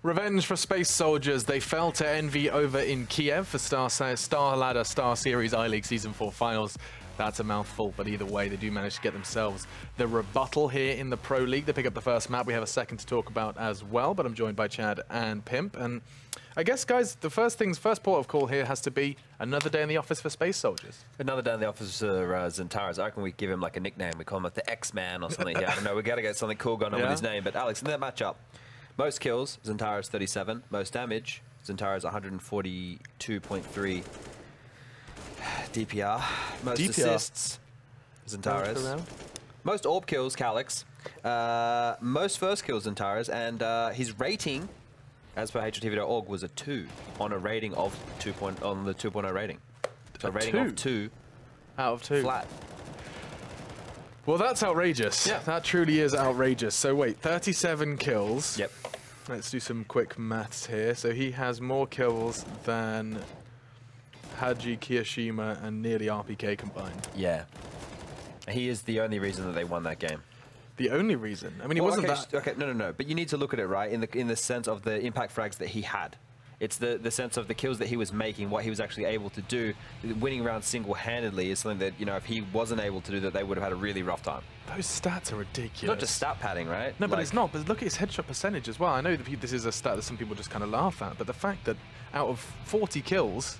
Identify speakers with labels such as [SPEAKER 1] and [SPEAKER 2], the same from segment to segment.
[SPEAKER 1] Revenge for Space Soldiers. They fell to Envy over in Kiev for Star Ladder Star Series I-League Season 4 Finals. That's a mouthful, but either way, they do manage to get themselves the rebuttal here in the Pro League. They pick up the first map. We have a second to talk about as well, but I'm joined by Chad and Pimp. And I guess, guys, the first port of call here has to be another day in the office for Space Soldiers.
[SPEAKER 2] Another day in the office for Zentaris. I reckon we give him like a nickname. We call him like the X-Man or something. Yeah, I don't know. We got to get something cool going on with his name. But Alex, in that matchup, most kills, Zentaris 37. Most damage, Zentaris 142.3 DPR. Most assists, Zentaris. Most orb kills, Calix. Most first kills, Zentaris. And his rating, as per HLTV.org, was a 2 on a rating of on the 2.0 rating. So a rating of 2
[SPEAKER 1] out of 2
[SPEAKER 2] flat.
[SPEAKER 1] Well, that's outrageous. Yeah. That truly is outrageous. So wait, 37 kills.
[SPEAKER 2] Yep.
[SPEAKER 1] Let's do some quick maths here. So he has more kills than Haji, Kiyoshima, and nearly RPK combined.
[SPEAKER 2] Yeah. He is the only reason that they won that game.
[SPEAKER 1] The only reason? I mean, he wasn't that...
[SPEAKER 2] Okay, no. But you need to look at it, right, in the sense of the impact frags that he had. It's the sense of the kills that he was making, what he was actually able to do. Winning rounds single-handedly is something that, you know, if he wasn't able to do that, they would have had a really rough time.
[SPEAKER 1] Those stats are ridiculous.
[SPEAKER 2] Not just stat padding, right?
[SPEAKER 1] No, but it's not. But look at his headshot percentage as well. I know that this is a stat that some people just kind of laugh at, but the fact that out of 40 kills,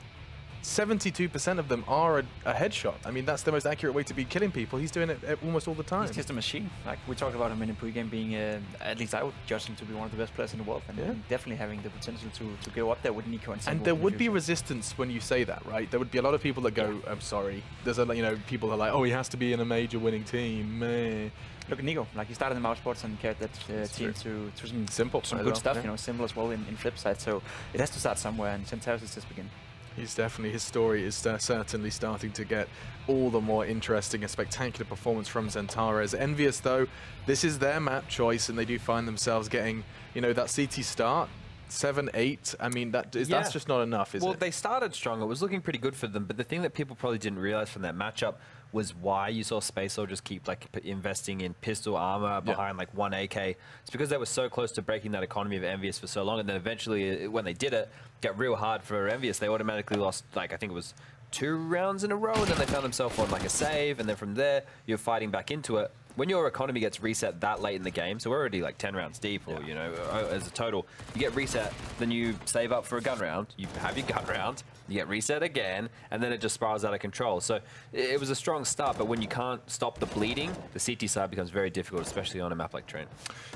[SPEAKER 1] 72% of them are a headshot. I mean, that's the most accurate way to be killing people. He's doing it almost all the time.
[SPEAKER 3] He's just a machine. Like, we talked about him in the pregame being, at least I would judge him to be one of the best players in the world, and definitely having the potential to go up there with Nico and
[SPEAKER 1] there would be resistance when you say that, right? There would be a lot of people that go, I'm sorry. There's a, you know, people are like, oh, he has to be in a major winning team. Meh.
[SPEAKER 3] Look at Nico. Like, he started in Mouse Sports and carried that team to some good stuff, you know, simple as well in Flipside. So it has to start somewhere, and Zentaris is just beginning.
[SPEAKER 1] He's definitely, his story is certainly starting to get all the more interesting. A spectacular performance from Zentaris. EnVyUs, though, this is their map choice, and they do find themselves getting, you know, that CT start. 7-8. I mean, that's just not enough, is it?
[SPEAKER 2] Well, they started strong. It was looking pretty good for them, but the thing that people probably didn't realize from that matchup was why you saw Space Soldiers keep like investing in pistol armor behind like 1 AK. It's because they were so close to breaking that economy of EnVyUs for so long, and then eventually, when they did it, got real hard for EnVyUs. They automatically lost, like, I think it was 2 rounds in a row, and then they found themselves on like a save, and then from there, you're fighting back into it. When your economy gets reset that late in the game, so we're already like 10 rounds deep, or you know, as a total, you get reset, then you save up for a gun round, you have your gun round, you get reset again, and then it just spirals out of control. So it was a strong start, but when you can't stop the bleeding, the CT side becomes very difficult, especially on a map like Train.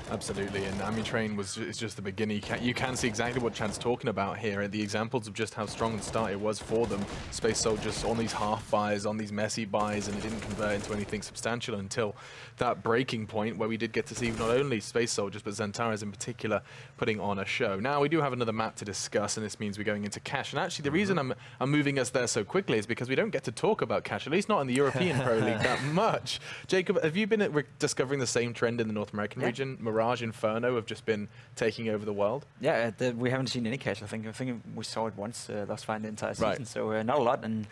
[SPEAKER 1] Absolutely, and I mean, Train is just the beginning. You can see exactly what Chad's talking about here, and the examples of just how strong the start it was for them. Space Soldiers on these half buys, on these messy buys, and it didn't convert into anything substantial until that breaking point where we did get to see not only Space Soldiers, but Zentaris in particular putting on a show. Now, we do have another map to discuss, and this means we're going into Cash. And actually, the reason I'm moving us there so quickly is because we don't get to talk about Cash, at least not in the European Pro League that much. Jacob, have you been discovering the same trend in the North American region? Mirage, Inferno have just been taking over the world?
[SPEAKER 3] Yeah, we haven't seen any Cash. I think we saw it once thus far in the entire season, so not a lot. And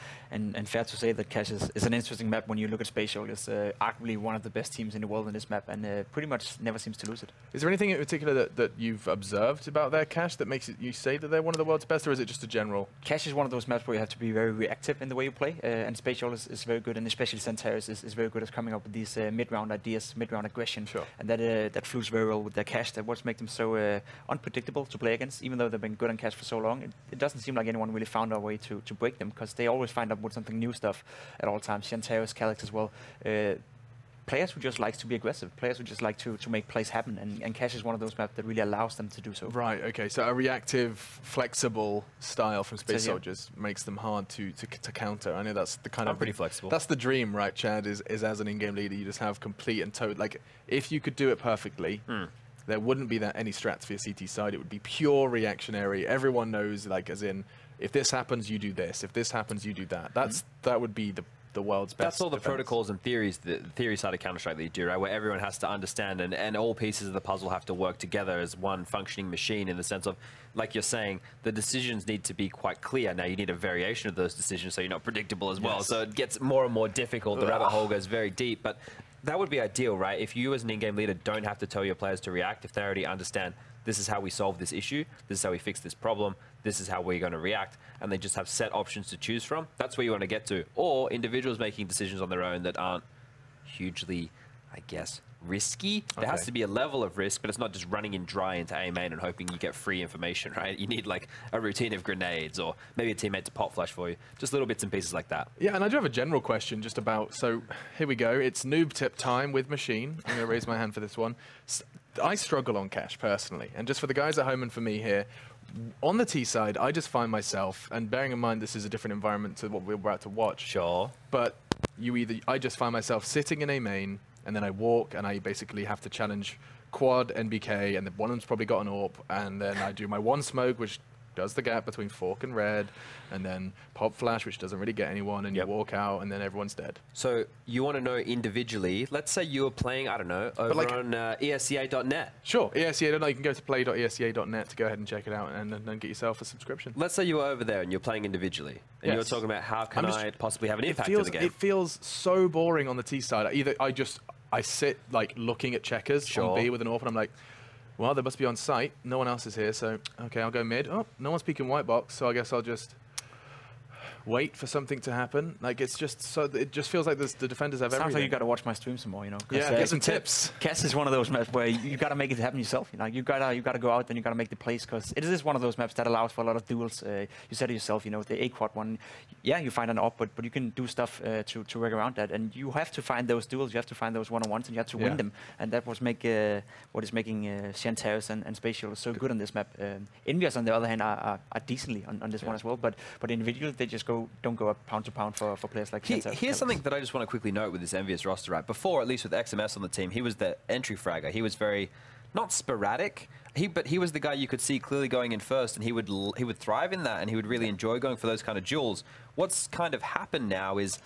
[SPEAKER 3] fair to say that Cash is an interesting map when you look at Space Soldiers. Arguably one of the best teams in the world in this map, and pretty much never seems to lose it.
[SPEAKER 1] Is there anything in particular that you've observed about their Cash that makes you say that they're one of the world's best, or is it just a general?
[SPEAKER 3] Cash is one of those maps where you have to be very reactive in the way you play, and Space Soldiers is very good, and especially Zentaris is very good at coming up with these mid-round ideas, mid-round aggression, and that flows very well with their Cash. That what makes them so unpredictable to play against. Even though they've been good on Cash for so long, it doesn't seem like anyone really found a way to break them, because they always find out with something new stuff at all times. Zentaris, Calix as well. Players who just like to be aggressive, players who just like to make plays happen, and Cash is one of those maps that really allows them to do so.
[SPEAKER 1] Right, okay, so a reactive, flexible style from Space Soldiers makes them hard to counter. I know that's the kind of...
[SPEAKER 2] pretty flexible.
[SPEAKER 1] That's the dream, right, Chad, is as an in-game leader, you just have complete and total... Like, if you could do it perfectly, there wouldn't be any strats for your CT side. It would be pure reactionary. Everyone knows, like, as in, if this happens, you do this. If this happens, you do that. That would be the world's best.
[SPEAKER 2] That's all the protocols and theories, the theory side of Counter-Strike that you do, right? Where everyone has to understand, and all pieces of the puzzle have to work together as one functioning machine, in the sense of, like you're saying, the decisions need to be quite clear. Now, you need a variation of those decisions so you're not predictable as well. So it gets more and more difficult. The rabbit hole goes very deep, but that would be ideal, right? If you as an in-game leader don't have to tell your players to react, if they already understand this is how we solve this issue, this is how we fix this problem, this is how we're going to react, and they just have set options to choose from. That's where you want to get to. Or individuals making decisions on their own that aren't hugely, I guess, risky. There has to be a level of risk, but it's not just running in dry into A main and hoping you get free information, right? You need like a routine of grenades or maybe a teammate to pop flash for you. Just little bits and pieces like that.
[SPEAKER 1] Yeah, and I do have a general question just about, so here we go. It's noob tip time with Machine. I'm going to raise my hand for this one. I struggle on cash personally, and just for the guys at home and for me here, on the T side, I just find myself, and bearing in mind this is a different environment to what we're about to watch.
[SPEAKER 2] Sure.
[SPEAKER 1] But I just find myself sitting in A main, and then I walk, and I basically have to challenge quad, NBK, and one of them's probably got an AWP, and then I do my one smoke, which does the gap between fork and red, and then pop flash, which doesn't really get anyone, and you walk out, and then everyone's dead.
[SPEAKER 2] So you want to know individually, let's say you were playing, I don't know, over on ESCA.net.
[SPEAKER 1] Sure, ESCA.net, you can go to play.esca.net to go ahead and check it out, and then get yourself a subscription.
[SPEAKER 2] Let's say you were over there and you're playing individually, and you're talking about how can I possibly have an impact on the game.
[SPEAKER 1] It feels so boring on the T side. Either I sit like looking at checkers on B with an AWP, and I'm like, well, they must be on site. No one else is here, so okay, I'll go mid. Oh, no one's peeking white box, so I guess I'll just wait for something to happen. Like, it's just so, it just feels like the defenders have everything.
[SPEAKER 3] Sounds like you got to watch my stream some more, you know.
[SPEAKER 1] Yeah, get some tips.
[SPEAKER 3] Cass is one of those maps where you got to make it happen yourself. You know, you gotta go out and you got to make the plays, because it is one of those maps that allows for a lot of duels. You said it yourself, you know, the A quad one. Yeah, you find an AWP, but you can do stuff to work around that, and you have to find those duels. You have to find those one-on-ones, and you have to win them. And that was what is making Shantaris and Spatial so good on this map. EnVyUs, on the other hand, are decently on this one as well, but individually they just don't go up pound to pound for players like Shantaris.
[SPEAKER 2] Here's something that I just want to quickly note with this EnVyUs roster, right? Before, at least with XMS on the team, he was the entry fragger. He was very, not sporadic, but he was the guy you could see clearly going in first, and he would thrive in that, and he would really enjoy going for those kind of duels. What's kind of happened now is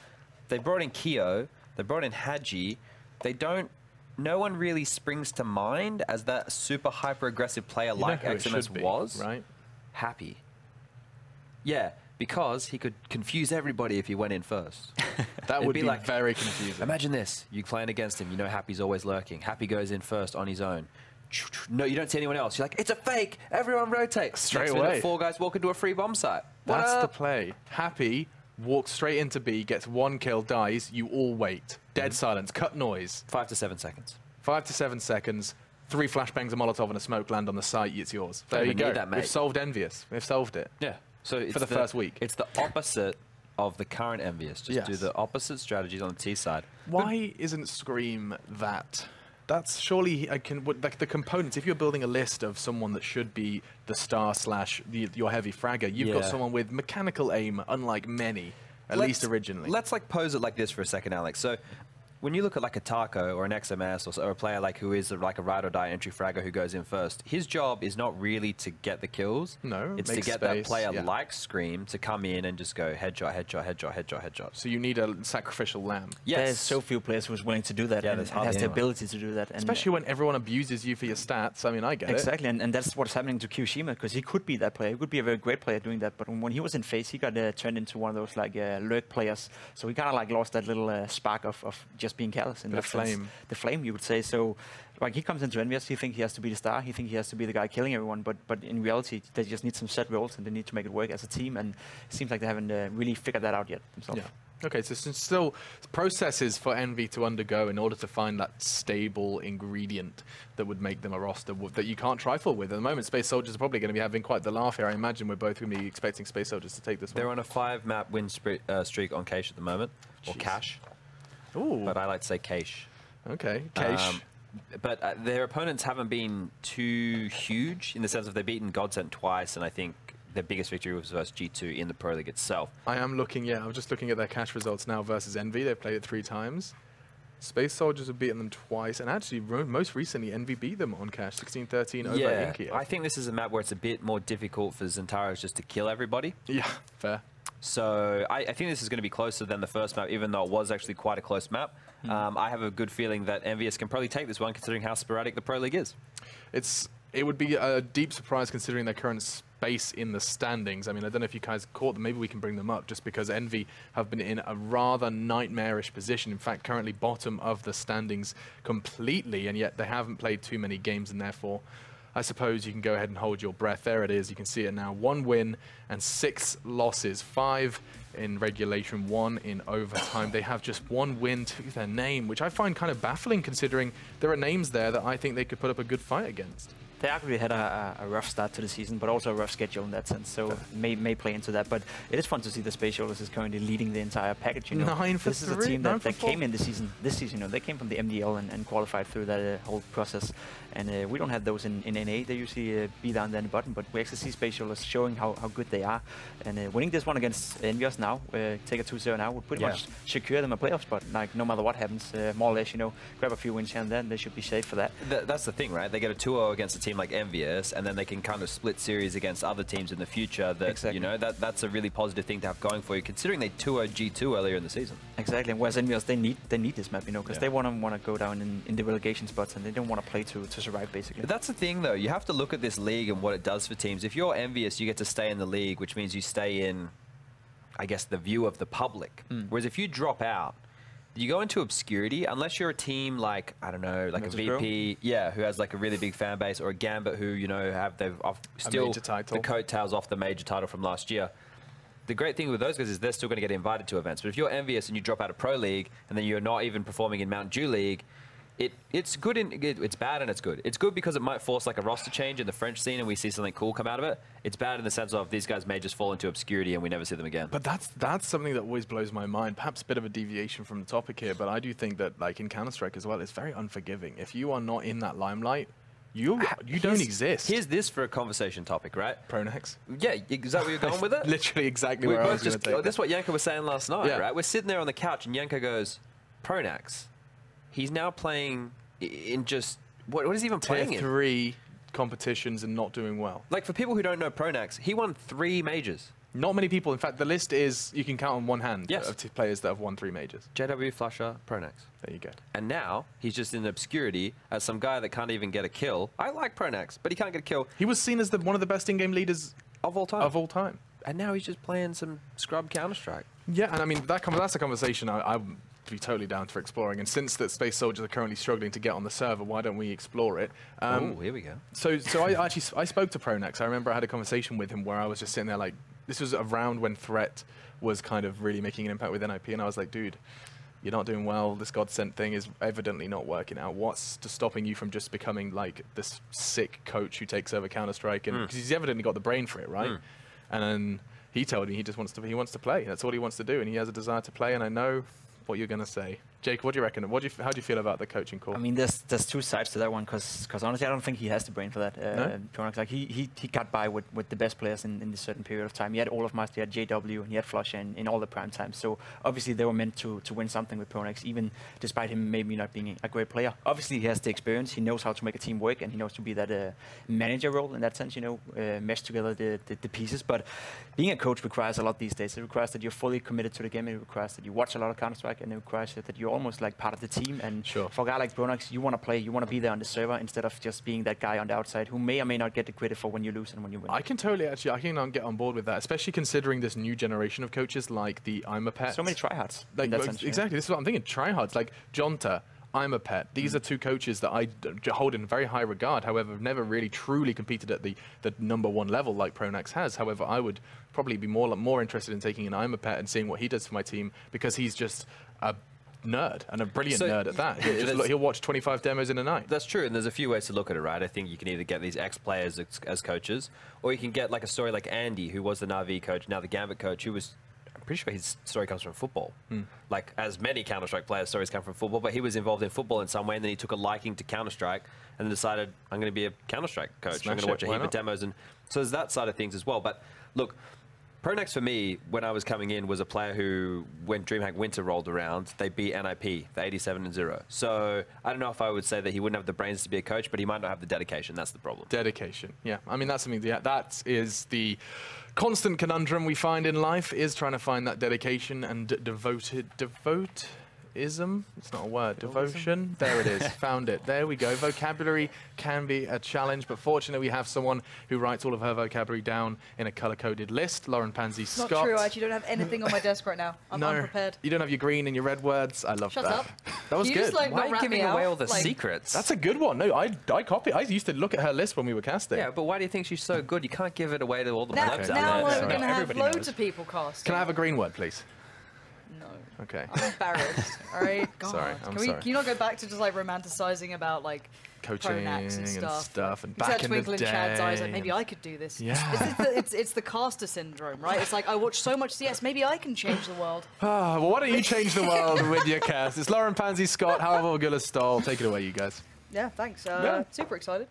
[SPEAKER 2] they brought in Keo, they brought in Hadji. No one really springs to mind as that super hyper aggressive player like XMS was.
[SPEAKER 1] Right?
[SPEAKER 2] Happy. Yeah. Because he could confuse everybody if he went in first.
[SPEAKER 1] That would be like very confusing.
[SPEAKER 2] Imagine this. You're playing against him. You know Happy's always lurking. Happy goes in first on his own. No, you don't see anyone else. You're like, it's a fake. Everyone rotates.
[SPEAKER 1] Straight away.
[SPEAKER 2] 4 guys walk into a free bomb site.
[SPEAKER 1] That's the play. Happy walks straight into B, gets 1 kill, dies. You all wait. Dead silence. Cut noise.
[SPEAKER 2] 5 to 7 seconds.
[SPEAKER 1] 5 to 7 seconds. 3 flashbangs, a Molotov, and a smoke land on the site. It's yours. There you go. We've solved EnVyUs. We've solved it.
[SPEAKER 2] Yeah. So it's
[SPEAKER 1] for the first week.
[SPEAKER 2] It's the opposite of the current EnVyUs. Just do the opposite strategies on the T side.
[SPEAKER 1] Why isn't Scream that? That's surely like the components. If you're building a list of someone that should be the star / your heavy fragger, you've got someone with mechanical aim, unlike many, at least originally.
[SPEAKER 2] Let's like pose it like this for a second, Alex. So when you look at like a Taco or an XMS or a player like who is like a ride or die entry fragger who goes in first, his job is not really to get the kills.
[SPEAKER 1] No,
[SPEAKER 2] it's to get that player like Scream to come in and just go headshot, headshot, headshot, headshot, headshot.
[SPEAKER 1] So you need a sacrificial lamb.
[SPEAKER 3] Yes. There's so few players who's willing to do that and has the ability to do that. And
[SPEAKER 1] especially when everyone abuses you for your stats. I mean, I get it.
[SPEAKER 3] Exactly, and that's what's happening to Kyoshima, because he could be that player. He could be a very great player doing that, but when he was in FaZe, he got turned into one of those like lurk players. So he kind of like lost that little spark of just being callous in that flame. The flame, you would say. So, like, he comes into EnVyUs, he thinks he has to be the star, he thinks he has to be the guy killing everyone, but in reality, they just need some set roles and they need to make it work as a team, and it seems like they haven't really figured that out yet themselves.
[SPEAKER 1] Yeah. Okay, so still processes for Envy to undergo in order to find that stable ingredient that would make them a roster that you can't trifle with. At the moment, Space Soldiers are probably going to be having quite the laugh here. I imagine we're both going to be expecting Space Soldiers to take this one.
[SPEAKER 2] They're on a 5-map win streak on Cache at the moment, or Cache.
[SPEAKER 1] Ooh.
[SPEAKER 2] But I like to say Cache.
[SPEAKER 1] Okay, Cache.
[SPEAKER 2] But their opponents haven't been too huge in the sense of they've beaten Godsent twice, and I think their biggest victory was versus G2 in the Pro League itself.
[SPEAKER 1] I am looking, I'm just looking at their Cache results now versus Envy. They've played it 3 times. Space Soldiers have beaten them twice, and actually, most recently, Envy beat them on Cache, 16-13 over Inkia.
[SPEAKER 2] I think this is a map where it's a bit more difficult for Zentaros just to kill everybody.
[SPEAKER 1] Yeah, fair.
[SPEAKER 2] So I think this is going to be closer than the first map, even though it was actually quite a close map. I have a good feeling that EnVyUs can probably take this one, considering how sporadic the Pro League is.
[SPEAKER 1] It would be a deep surprise considering their current space in the standings. I mean, I don't know if you guys caught them. Maybe we can bring them up just because Envy have been in a rather nightmarish position. In fact, currently bottom of the standings completely, and yet they haven't played too many games, and therefore I suppose you can go ahead and hold your breath. There it is. You can see it now. 1 win and 6 losses. 5 in regulation, 1 in overtime. They have just 1 win to their name, which I find kind of baffling considering there are names there that I think they could put up a good fight against.
[SPEAKER 3] They arguably had a rough start to the season, but also a rough schedule in that sense, so may play into that. But it is fun to see the Space Shoulders is currently leading the entire package. You know,
[SPEAKER 1] 9 for
[SPEAKER 3] this
[SPEAKER 1] 3,
[SPEAKER 3] is a team that came in this season. You know, they came from the MDL and qualified through that whole process. And we don't have those in NA. They usually be down there in the bottom, but we actually see Space Shoulders showing how good they are. And winning this one against EnVyUs now, take a 2-0 now, would pretty much secure them a playoff spot. Like no matter what happens, more or less, you know, grab a few wins here and then, they should be safe for that.
[SPEAKER 2] That's the thing, right? They get a 2-0 against a team like EnVyUs, and then they can kind of split series against other teams in the future. That you know, that's a really positive thing to have going for you, considering they 2-0 G2 earlier in the season. Exactly,
[SPEAKER 3] and whereas EnVyUs, they need this map, you know, because they want to go down in the relegation spots, and they don't want to play to survive, basically.
[SPEAKER 2] But that's the thing, though. You have to look at this league and what it does for teams. If you're EnVyUs, you get to stay in the league, which means you stay in, I guess, the view of the public. Whereas if you drop out, you go into obscurity unless you're a team like, I don't know, like a VP, who has like a really big fan base, or a Gambit who, you know, they've still the coattails off the major title from last year. The great thing with those guys is they're still going to get invited to events. But if you're EnVyUs and you drop out of Pro League and then you're not even performing in Mountain Dew League, it's good it's bad and it's good. It's good because it might force like a roster change in the French scene and we see something cool come out of it. It's bad in the sense of these guys may just fall into obscurity and we never see them again.
[SPEAKER 1] But that's something that always blows my mind. Perhaps a bit of a deviation from the topic here, but I do think that like in Counter-Strike as well, it's very unforgiving. If you are not in that limelight, you don't exist.
[SPEAKER 2] Here's this for a conversation topic, right?
[SPEAKER 1] Pronax.
[SPEAKER 2] Yeah, is that where you're going with it?
[SPEAKER 1] Literally exactly where I was going to take
[SPEAKER 2] That's what Yanka was saying last night, right? We're sitting there on the couch and Yanka goes, Pronax. He's now playing in just, what is he even playing in?
[SPEAKER 1] Tier 3 competitions and not doing well.
[SPEAKER 2] Like, for people who don't know Pronax, he won 3 majors.
[SPEAKER 1] Not many people. In fact, the list is, you can count on one hand of players that have won 3 majors.
[SPEAKER 2] JW, Flusher, Pronax.
[SPEAKER 1] There you go.
[SPEAKER 2] And now, he's just in obscurity as some guy that can't even get a kill. I like Pronax, but he can't get a kill.
[SPEAKER 1] He was seen as one of the best in-game leaders
[SPEAKER 2] of all time.
[SPEAKER 1] And
[SPEAKER 2] now he's just playing some scrub Counter-Strike.
[SPEAKER 1] Yeah, and I mean, that's a conversation I'm be totally down for exploring. And since that Space Soldiers are currently struggling to get on the server, why don't we explore it?
[SPEAKER 2] Oh, here we go.
[SPEAKER 1] So I spoke to Pronax. I remember I had a conversation with him where I was just sitting there like, this was around when Threat was kind of really making an impact with NIP, and I was like, dude, you're not doing well. This Godsent thing is evidently not working out. What's stopping you from just becoming like this sick coach who takes over Counter-Strike? And because he's evidently got the brain for it, right? And then he told me he just wants to play. That's all he wants to do, and he has a desire to play. And I know what you're going to say. Jake, what do you reckon? How do you feel about the coaching call?
[SPEAKER 3] I mean, there's 2 sides to that one, because honestly, I don't think he has the brain for that.
[SPEAKER 1] No?
[SPEAKER 3] Like he got by with the best players in this certain period of time. He had all of Master, he had JW, and he had Flush in all the prime times. So obviously they were meant to win something with Pronax, even despite him maybe not being a great player. Obviously he has the experience. He knows how to make a team work, and he knows to be that manager role in that sense. You know, mesh together the pieces. But being a coach requires a lot these days. It requires that you're fully committed to the game. It requires that you watch a lot of Counter-Strike, and it requires that you're almost like part of the team. And for a guy like Pronax, you want to play, you want to be there on the server instead of just being that guy on the outside who may or may not get the credit for when you lose and when you win.
[SPEAKER 1] I can totally I can get on board with that, especially considering this new generation of coaches like the I'm a Pet.
[SPEAKER 3] So many tryhards.
[SPEAKER 1] Like, exactly, this is what I'm thinking. Tryhards like Jonta, I'm a Pet. These are 2 coaches that I hold in very high regard. However, have never really truly competed at the #1 level like Pronax has. However, I would probably be more interested in taking an I'm a Pet and seeing what he does for my team, because he's just a nerd, and a brilliant nerd at that. He'll watch 25 demos in a night.
[SPEAKER 2] That's true, and there's a few ways to look at it, right? I think you can either get these ex-players as coaches, or you can get like a story like Andy, who was the Na'Vi coach, now the Gambit coach, who was, I'm pretty sure his story comes from football. Like, as many Counter-Strike players' stories come from football, but he was involved in football in some way, and then he took a liking to Counter-Strike and then decided, I'm going to be a Counter-Strike coach. I'm going to watch a heap of demos. And so there's that side of things as well. But look, Pronax for me, when I was coming in, was a player who, when DreamHack Winter rolled around, they beat NIP, the 87-0. So I don't know if I would say that he wouldn't have the brains to be a coach, but he might not have the dedication. That's the problem.
[SPEAKER 1] Dedication, yeah. I mean, that's something, that is the constant conundrum we find in life, is trying to find that dedication and devoted Devoism? It's not a word. Devotion? There it is. Found it. There we go. Vocabulary can be a challenge, but fortunately we have someone who writes all of her vocabulary down in a color-coded list. Lauren Pansy Scott.
[SPEAKER 4] Not true. I actually don't have anything on my desk right now. I'm unprepared.
[SPEAKER 1] You don't have your green and your red words. I love
[SPEAKER 4] Shut
[SPEAKER 1] that.
[SPEAKER 4] up.
[SPEAKER 1] That was
[SPEAKER 4] You
[SPEAKER 1] good.
[SPEAKER 4] just, like,
[SPEAKER 2] Why are
[SPEAKER 4] not
[SPEAKER 2] you
[SPEAKER 4] rat
[SPEAKER 2] giving
[SPEAKER 4] me
[SPEAKER 2] away
[SPEAKER 4] out?
[SPEAKER 2] all the
[SPEAKER 4] Like,
[SPEAKER 2] secrets?
[SPEAKER 1] That's a good one. No, I copy. I used to look at her list when we were casting.
[SPEAKER 2] Yeah, but why do you think she's so good? You can't give it away to all the
[SPEAKER 4] Now,
[SPEAKER 2] plebs out
[SPEAKER 4] now
[SPEAKER 2] there.
[SPEAKER 4] we're
[SPEAKER 2] so-
[SPEAKER 4] going to have
[SPEAKER 5] everybody
[SPEAKER 4] loads
[SPEAKER 5] knows.
[SPEAKER 4] of people casting.
[SPEAKER 1] Can I have a green word, please?
[SPEAKER 4] No.
[SPEAKER 1] Okay.
[SPEAKER 4] I'm embarrassed. All right. God.
[SPEAKER 1] Sorry, I'm
[SPEAKER 4] Can
[SPEAKER 1] sorry.
[SPEAKER 4] you not go back to just like romanticizing about like
[SPEAKER 1] Coaching
[SPEAKER 4] pronaps
[SPEAKER 1] and
[SPEAKER 4] stuff?
[SPEAKER 1] stuff, and
[SPEAKER 4] You see
[SPEAKER 1] back
[SPEAKER 4] that
[SPEAKER 1] in the
[SPEAKER 4] twinkle in Chad's eyes, like
[SPEAKER 1] day,
[SPEAKER 4] maybe
[SPEAKER 1] and-
[SPEAKER 4] I could do this.
[SPEAKER 1] Yeah.
[SPEAKER 4] It's the caster syndrome, right? It's like I watch so much CS, maybe I can change the world.
[SPEAKER 1] Ah, well, why don't you change the world with your cast? It's Lauren Pansy Scott, Howell Gullis-Stoll. Take it away, you guys.
[SPEAKER 4] Yeah, thanks.
[SPEAKER 1] Yeah.
[SPEAKER 4] Super excited.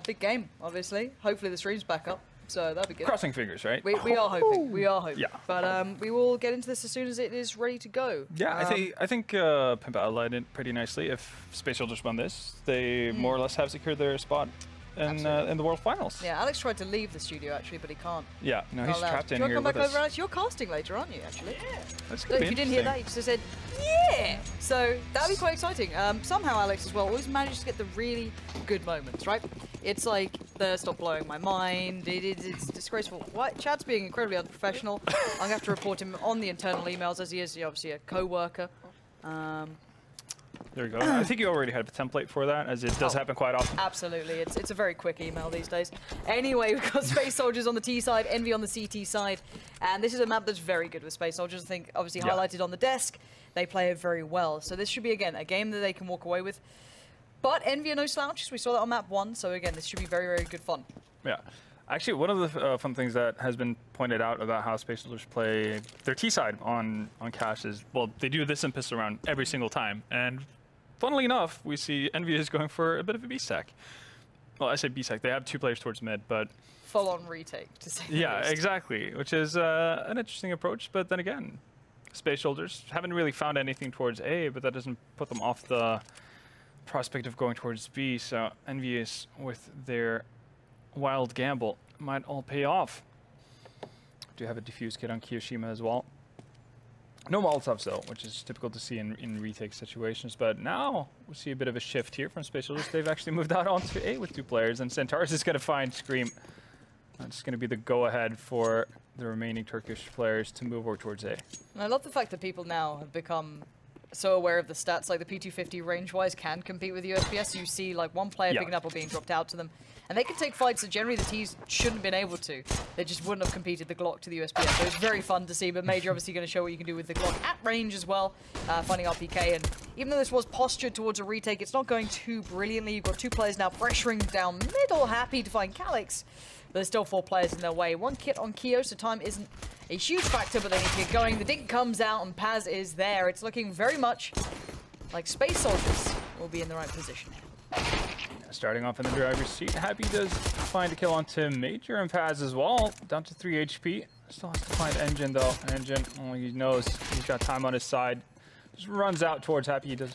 [SPEAKER 4] Big game, obviously. Hopefully the stream's back up, so that'd be good.
[SPEAKER 5] Crossing fingers, right?
[SPEAKER 4] We are hoping. We are hoping.
[SPEAKER 5] Yeah.
[SPEAKER 4] But we will get into this as soon as it is ready to go.
[SPEAKER 5] Yeah, I think Pimp outlined it pretty nicely. If Space Soldiers won this, they more or less have secured their spot in the World Finals.
[SPEAKER 4] Yeah, Alex tried to leave the studio actually, but he can't.
[SPEAKER 5] Yeah, no,
[SPEAKER 4] Not
[SPEAKER 5] he's
[SPEAKER 4] allowed.
[SPEAKER 5] trapped
[SPEAKER 4] Do
[SPEAKER 5] in
[SPEAKER 4] you want
[SPEAKER 5] here
[SPEAKER 4] to come
[SPEAKER 5] with
[SPEAKER 4] back
[SPEAKER 5] us.
[SPEAKER 4] over, Alex? You're casting later, aren't you, actually? Yeah.
[SPEAKER 5] That's
[SPEAKER 4] So
[SPEAKER 5] gonna be
[SPEAKER 4] if you didn't hear that,
[SPEAKER 5] interesting.
[SPEAKER 4] you just said, yeah! So that'd be quite exciting. Somehow Alex as well always manages to get the really good moments, right? It's like the stop blowing my mind. It's disgraceful. What? Chad's being incredibly unprofessional. I'm going to have to report him on the internal emails as he is obviously a co-worker.
[SPEAKER 5] There we go. I think you already had a template for that, as it does happen quite often.
[SPEAKER 4] Absolutely, it's a very quick email these days. Anyway, we've got Space Soldiers on the T side, Envy on the CT side, and this is a map that's very good with Space Soldiers. I think obviously
[SPEAKER 5] Yeah.
[SPEAKER 4] highlighted on the desk, they play it very well. So this should be again a game that they can walk away with. But Envy are no slouches. We saw that on map 1, so again this should be very, very good fun.
[SPEAKER 5] Yeah. Actually, one of the fun things that has been pointed out about how Space Soldiers play their T side on Cash is, well, they do this in pistol round every single time. And funnily enough, we see EnVyUs going for a bit of a B-sec. Well, I say B-sec. They have 2 players towards mid, but
[SPEAKER 4] Full on retake to say the
[SPEAKER 5] yeah,
[SPEAKER 4] least.
[SPEAKER 5] exactly, which is an interesting approach. But then again, Space Soldiers haven't really found anything towards A, but that doesn't put them off the prospect of going towards B. So EnVyUs with their wild gamble might all pay off. Do have a defuse kit on Kiyoshima as well. No Molotovs though, which is typical to see in retake situations. But now we see a bit of a shift here from Space Soldiers. They've actually moved out onto A with 2 players, and Centaurus is going to find Scream. That's going to be the go-ahead for the remaining Turkish players to move over towards A.
[SPEAKER 4] And I love the fact that people now have become so aware of the stats, like the P250 range-wise can compete with USPS. You see like one player
[SPEAKER 5] Yeah.
[SPEAKER 4] picking up or being dropped out to them. And they can take fights that generally the Ts shouldn't have been able to. They just wouldn't have competed the Glock to the USPS. So it's very fun to see, but Major obviously going to show what you can do with the Glock at range as well, finding RPK. And even though this was postured towards a retake, it's not going too brilliantly. You've got 2 players now pressuring down middle, happy to find Calyx. But there's still 4 players in their way. 1 kit on Keo, so time isn't a huge factor, but they need to get going. The dink comes out and Paz is there. It's looking very much like Space Soldiers will be in the right position here.
[SPEAKER 5] Starting off in the driver's seat, Happy does find a kill onto Major and Paz as well, down to 3 HP. Still has to find Engine though. Engine, oh, he knows he's got time on his side. Just runs out towards Happy. He does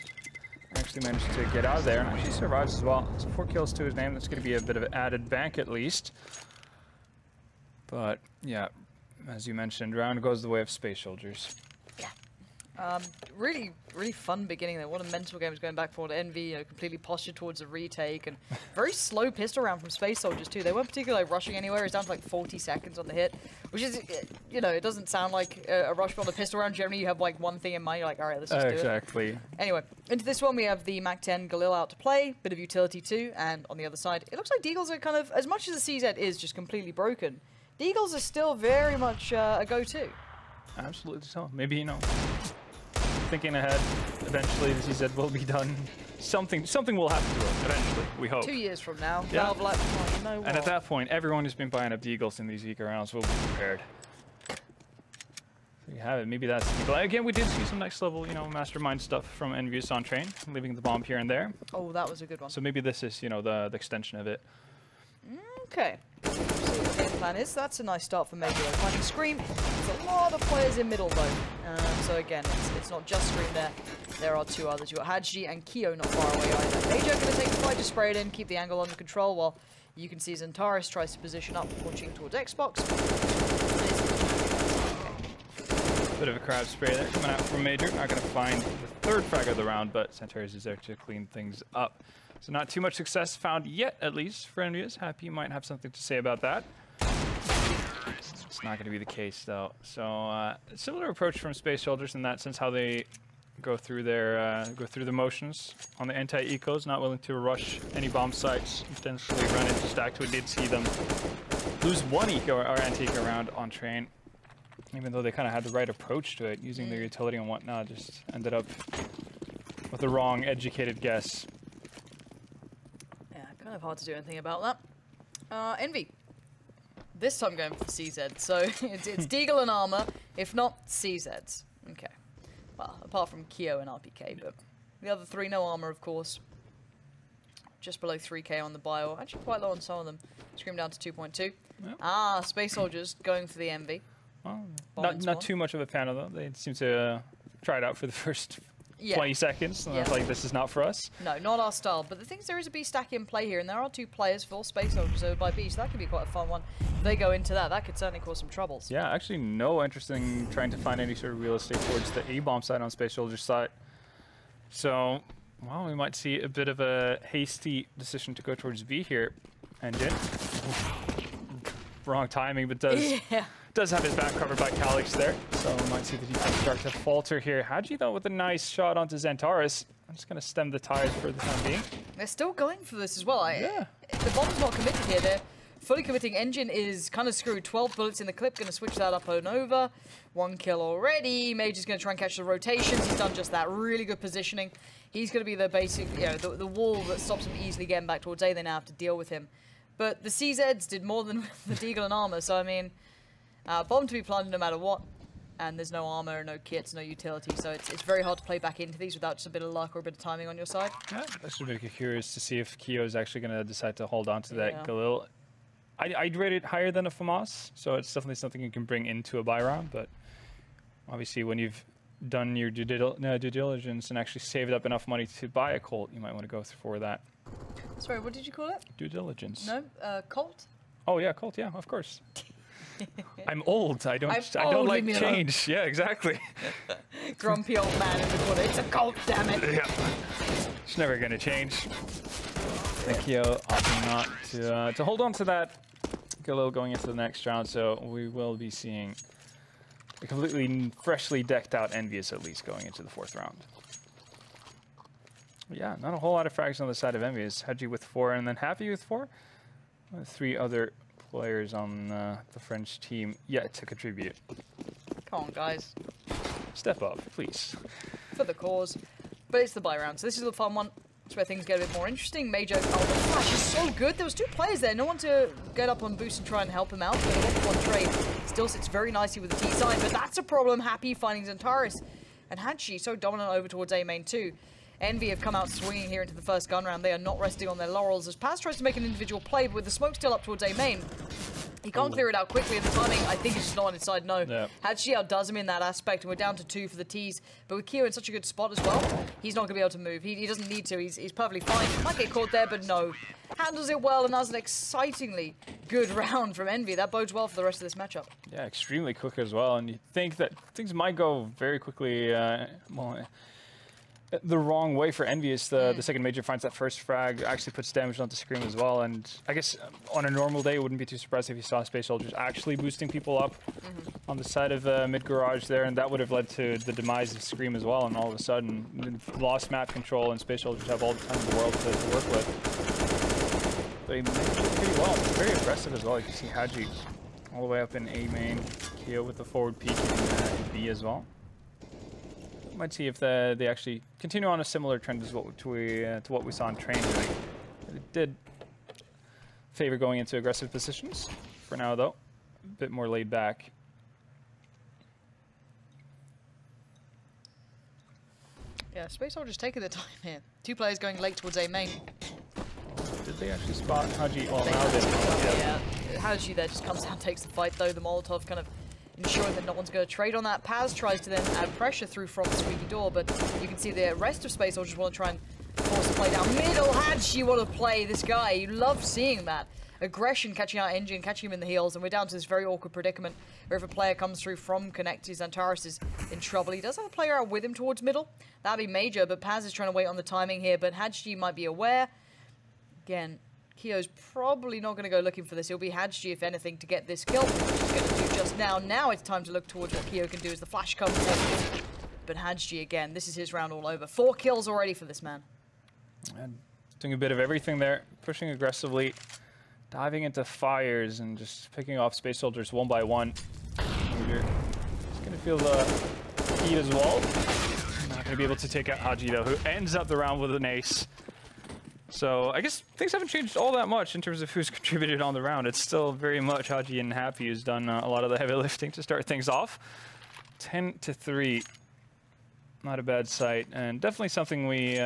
[SPEAKER 5] actually manage to get out of there, and actually survives as well. So 4 kills to his name. That's going to be a bit of an added bank at least. But yeah, as you mentioned, round goes the way of Space Soldiers.
[SPEAKER 4] Really, really fun beginning there. What a mental game is going back forward to Envy, you know, completely postured towards a retake, and very slow pistol round from Space Soldiers too. They weren't particularly rushing anywhere. It's down to like 40 seconds on the hit, which is, you know, it doesn't sound like a rush, but on a pistol round, generally you have like one thing in mind. You're like, all right, let's just do it.
[SPEAKER 5] Exactly.
[SPEAKER 4] Anyway, into this one we have the Mac-10 Galil out to play, bit of utility too, and on the other side, it looks like Deagles are kind of, as much as the CZ is just completely broken, Deagles are still very much a go-to.
[SPEAKER 5] Absolutely so. Maybe, you know, thinking ahead, eventually the CZ will be done. Something will happen to it eventually, we hope.
[SPEAKER 4] 2 years from now,
[SPEAKER 5] Yeah.
[SPEAKER 4] Valve like, oh, you know what?
[SPEAKER 5] And at that point, everyone who's been buying up Deagles in these Zika rounds will be prepared. So you have it. Maybe that's the people. Again, we did see some next level, you know, mastermind stuff from EnVyUs on train, leaving the bomb here and there.
[SPEAKER 4] Oh, that was a good one.
[SPEAKER 5] So maybe this is, you know, the extension of it.
[SPEAKER 4] Okay. See what the game plan is. That's a nice start for Major. Finding Scream. There's a lot of players in middle though. So again, it's not just Scream there. There are 2 others. You've got Hadji and Keo not far away either. Major going to take the fight to spray it in, keep the angle under control, while you can see Zentaris tries to position up, watching towards Xbox.
[SPEAKER 5] Bit of a crowd spray there coming out from Major. Not going to find the third frag of the round, but Santaris is there to clean things up. So not too much success found yet, at least, for EnVyUs. Happy might have something to say about that. It's not going to be the case, though. So similar approach from Space Soldiers in that sense, how they go through the motions on the anti-ecos, not willing to rush any bomb sites, potentially run into stack. We did see them lose one eco or anti-eco round on train, even though they kind of had the right approach to it, using their utility and whatnot. Just ended up with the wrong educated guess.
[SPEAKER 4] Yeah, kind of hard to do anything about that. Envy. This time going for the CZ. So it's Deagle and Armor, if not CZs. Okay. Well, apart from Kyo and RPK, but the other three, no armor, of course. Just below 3k on the bio. Actually quite low on some of them. Scream down to 2.2. Yep. Space Soldiers going for the Envy.
[SPEAKER 5] Well, not too much of a fan of them. They seem to try it out for the first 20 seconds, and I was like, this is not for us.
[SPEAKER 4] No, not our style. But the thing is, there is a B stack in play here, and there are 2 players for Space Soldiers over by B, so that could be quite a fun one. If they go into that, that could certainly cause some troubles.
[SPEAKER 5] Yeah, actually no interest in trying to find any sort of real estate towards the A-bomb side on Space Soldiers side. So, well, we might see a bit of a hasty decision to go towards B here. Engine. Wrong timing, but does have his back covered by Calix there. So we might see the defense start to falter here. Haji, though, with a nice shot onto Xantaris. I'm just going to stem the tide for the time being.
[SPEAKER 4] They're still going for this as well. The bomb's not committed here. They're fully committing. Engine is kind of screwed. 12 bullets in the clip. Going to switch that up and over. 1 kill already. Major's going to try and catch the rotations. He's done just that. Really good positioning. He's going to be the basic, the wall that stops him easily getting back towards A. They now have to deal with him. But the CZs did more than the Deagle and Armor. So, I mean, bomb to be planted no matter what. And there's no armor, no kits, no utility. So it's very hard to play back into these without just a bit of luck or a bit of timing on your side.
[SPEAKER 5] Yeah, I should be curious to see if Kyo is actually going to decide to hold on to that Galil. I'd rate it higher than a FAMAS, so it's definitely something you can bring into a buy round. But obviously, when you've done your due diligence and actually saved up enough money to buy a Colt, you might want to go for that.
[SPEAKER 4] Sorry, what did you call it?
[SPEAKER 5] Due diligence.
[SPEAKER 4] No, Colt?
[SPEAKER 5] Oh yeah, Colt. Yeah, of course. I'm old. I don't like change. Yeah, exactly.
[SPEAKER 4] Grumpy old man in the corner. It's a Colt, damn it.
[SPEAKER 5] Yeah. It's never gonna change. And Kyo opting not to hold on to that Galil going into the next round, so we will be seeing a completely freshly decked out EnVyUs at least going into the 4th round. Yeah, not a whole lot of frags on the side of EnVyUs. Haji with 4 and then Happy with 4. 3 other players on the French team yet to contribute.
[SPEAKER 4] Come on, guys.
[SPEAKER 5] Step up, please.
[SPEAKER 4] For the cause. But it's the buy round, so this is a fun one. That's where things get a bit more interesting. Major, oh, the flash is so good. There was 2 players there. No one to get up on boost and try and help him out. But the 1-1 trade still sits very nicely with the T side, but that's a problem. Happy finding Xantaris. And Haji so dominant over towards A main too. Envy have come out swinging here into the first gun round. They are not resting on their laurels as Paz tries to make an individual play, but with the smoke still up towards A main, he can't clear it out quickly, and the timing, I think, is just not on his side, no. Yeah. Haji outdoes him in that aspect, and we're down to 2 for the T's. But with Kyo in such a good spot as well, he's not going to be able to move. He doesn't need to. He's perfectly fine. Might get caught there, but no. Handles it well, and that's an excitingly good round from Envy. That bodes well for the rest of this matchup.
[SPEAKER 5] Yeah, extremely quick as well, and you think that things might go very quickly, the wrong way for EnVyUs. The second major finds that first frag, actually puts damage onto Scream as well, and I guess on a normal day, wouldn't be too surprised if you saw Space Soldiers actually boosting people up on the side of mid-garage there, and that would have led to the demise of Scream as well, and all of a sudden, lost map control, and Space Soldiers have all the time in the world to work with. But he managed it pretty well. It's very aggressive as well. You can see Haji all the way up in A main, Kyo with the forward peek in B as well. Might see if they actually continue on a similar trend as to what we saw in training. It did favor going into aggressive positions. For now, though, a bit more laid back.
[SPEAKER 4] Yeah, Space Soldiers taking their time here. 2 players going late towards A main.
[SPEAKER 5] Did they actually spot Haji? Well, now they
[SPEAKER 4] yeah. Haji there just comes down, takes the fight though. The Molotov kind of ensuring that no one's going to trade on that. Paz tries to then add pressure through from the squeaky door, but you can see the rest of Space Soldiers want to try and force wants to play down middle. Hadji, what a play. This guy, you love seeing that. Aggression, catching out Engine, catching him in the heels, and we're down to this very awkward predicament where if a player comes through from Connect, Xantares is in trouble. He does have a player out with him towards middle. That'd be major, but Paz is trying to wait on the timing here, but Hadji might be aware. Again, Kyo's probably not going to go looking for this. It'll be Hadji, if anything, to get this kill, which he's going to do just now. Now it's time to look towards what Kyo can do as the flash comes in. But Hadji, again, this is his round all over. 4 kills already for this man.
[SPEAKER 5] And doing a bit of everything there, pushing aggressively. Diving into fires and just picking off Space Soldiers one by one. You're just going to feel the heat as well. Not going to be able to take out Hadji, though, who ends up the round with an ace. So I guess things haven't changed all that much in terms of who's contributed on the round. It's still very much Hadji and Happy who's done a lot of the heavy lifting to start things off. 10-3. Not a bad sight, and definitely something we...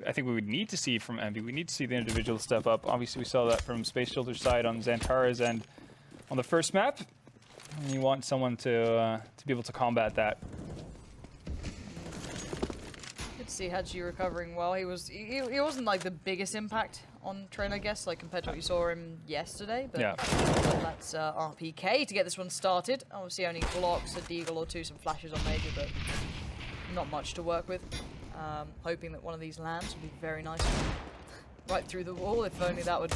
[SPEAKER 5] I think we would need to see from Envy. We need to see the individual step up. Obviously, we saw that from Space Soldier's side on Xantares and on the first map. And you want someone to be able to combat that.
[SPEAKER 4] Good to see Hadji recovering well. He wasn't like the biggest impact on Train, I guess, like compared to what you saw him yesterday. But
[SPEAKER 5] yeah,
[SPEAKER 4] that's RPK to get this one started. Obviously, only blocks, a deagle or two, some flashes on Major, but not much to work with. Hoping that one of these lands would be very nice. Right through the wall, if only that would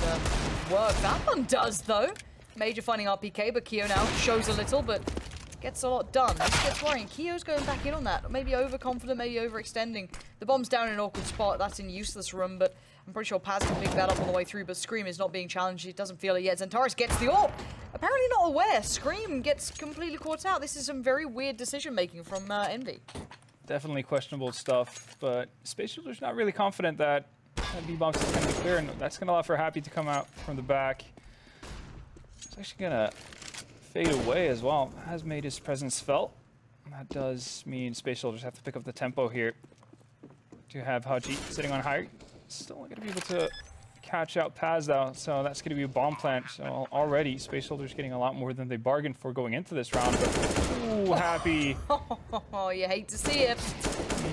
[SPEAKER 4] work. That one does, though. Major finding RPK, but Kyo now shows a little, but gets a lot done. This gets worrying. Kyo's going back in on that. Maybe overconfident, maybe overextending. The bomb's down in an awkward spot. That's in useless room, but I'm pretty sure Paz can pick that up on the way through, but Scream is not being challenged. He doesn't feel it yet. Xantares gets the AWP. Apparently not aware. Scream gets completely caught out. This is some very weird decision-making from Envy.
[SPEAKER 5] Definitely questionable stuff, but Space Soldier's not really confident that B-bombs is going to be clear, and that's going to allow for Happy to come out from the back. It's actually going to fade away as well. Has made his presence felt. That does mean Space Soldiers have to pick up the tempo here to have Hadji sitting on high. Still not going to be able to catch out Paz, though, so that's going to be a bomb plant. So already, Space Soldiers getting a lot more than they bargained for going into this round, but ooh, Happy.
[SPEAKER 4] Oh, you hate to see it.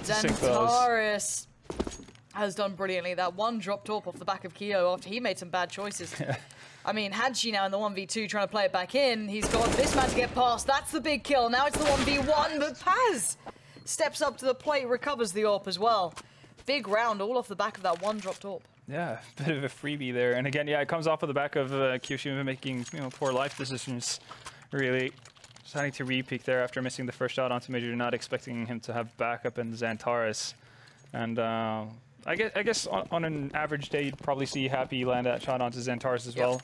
[SPEAKER 4] Xantares has done brilliantly. That one dropped AWP off the back of Kyo after he made some bad choices. I mean, Hadji now in the 1v2 trying to play it back in. He's got this man to get past. That's the big kill. Now it's the 1v1, but Paz steps up to the plate, recovers the AWP as well. Big round, all off the back of that one dropped AWP.
[SPEAKER 5] Yeah, a bit of a freebie there. And again, yeah, it comes off of the back of Kyoshima making poor life decisions, really. Deciding to re-peek there after missing the first shot onto Major, not expecting him to have backup in Xantares. And I guess on an average day, you'd probably see Happy land that shot onto Xantares as well.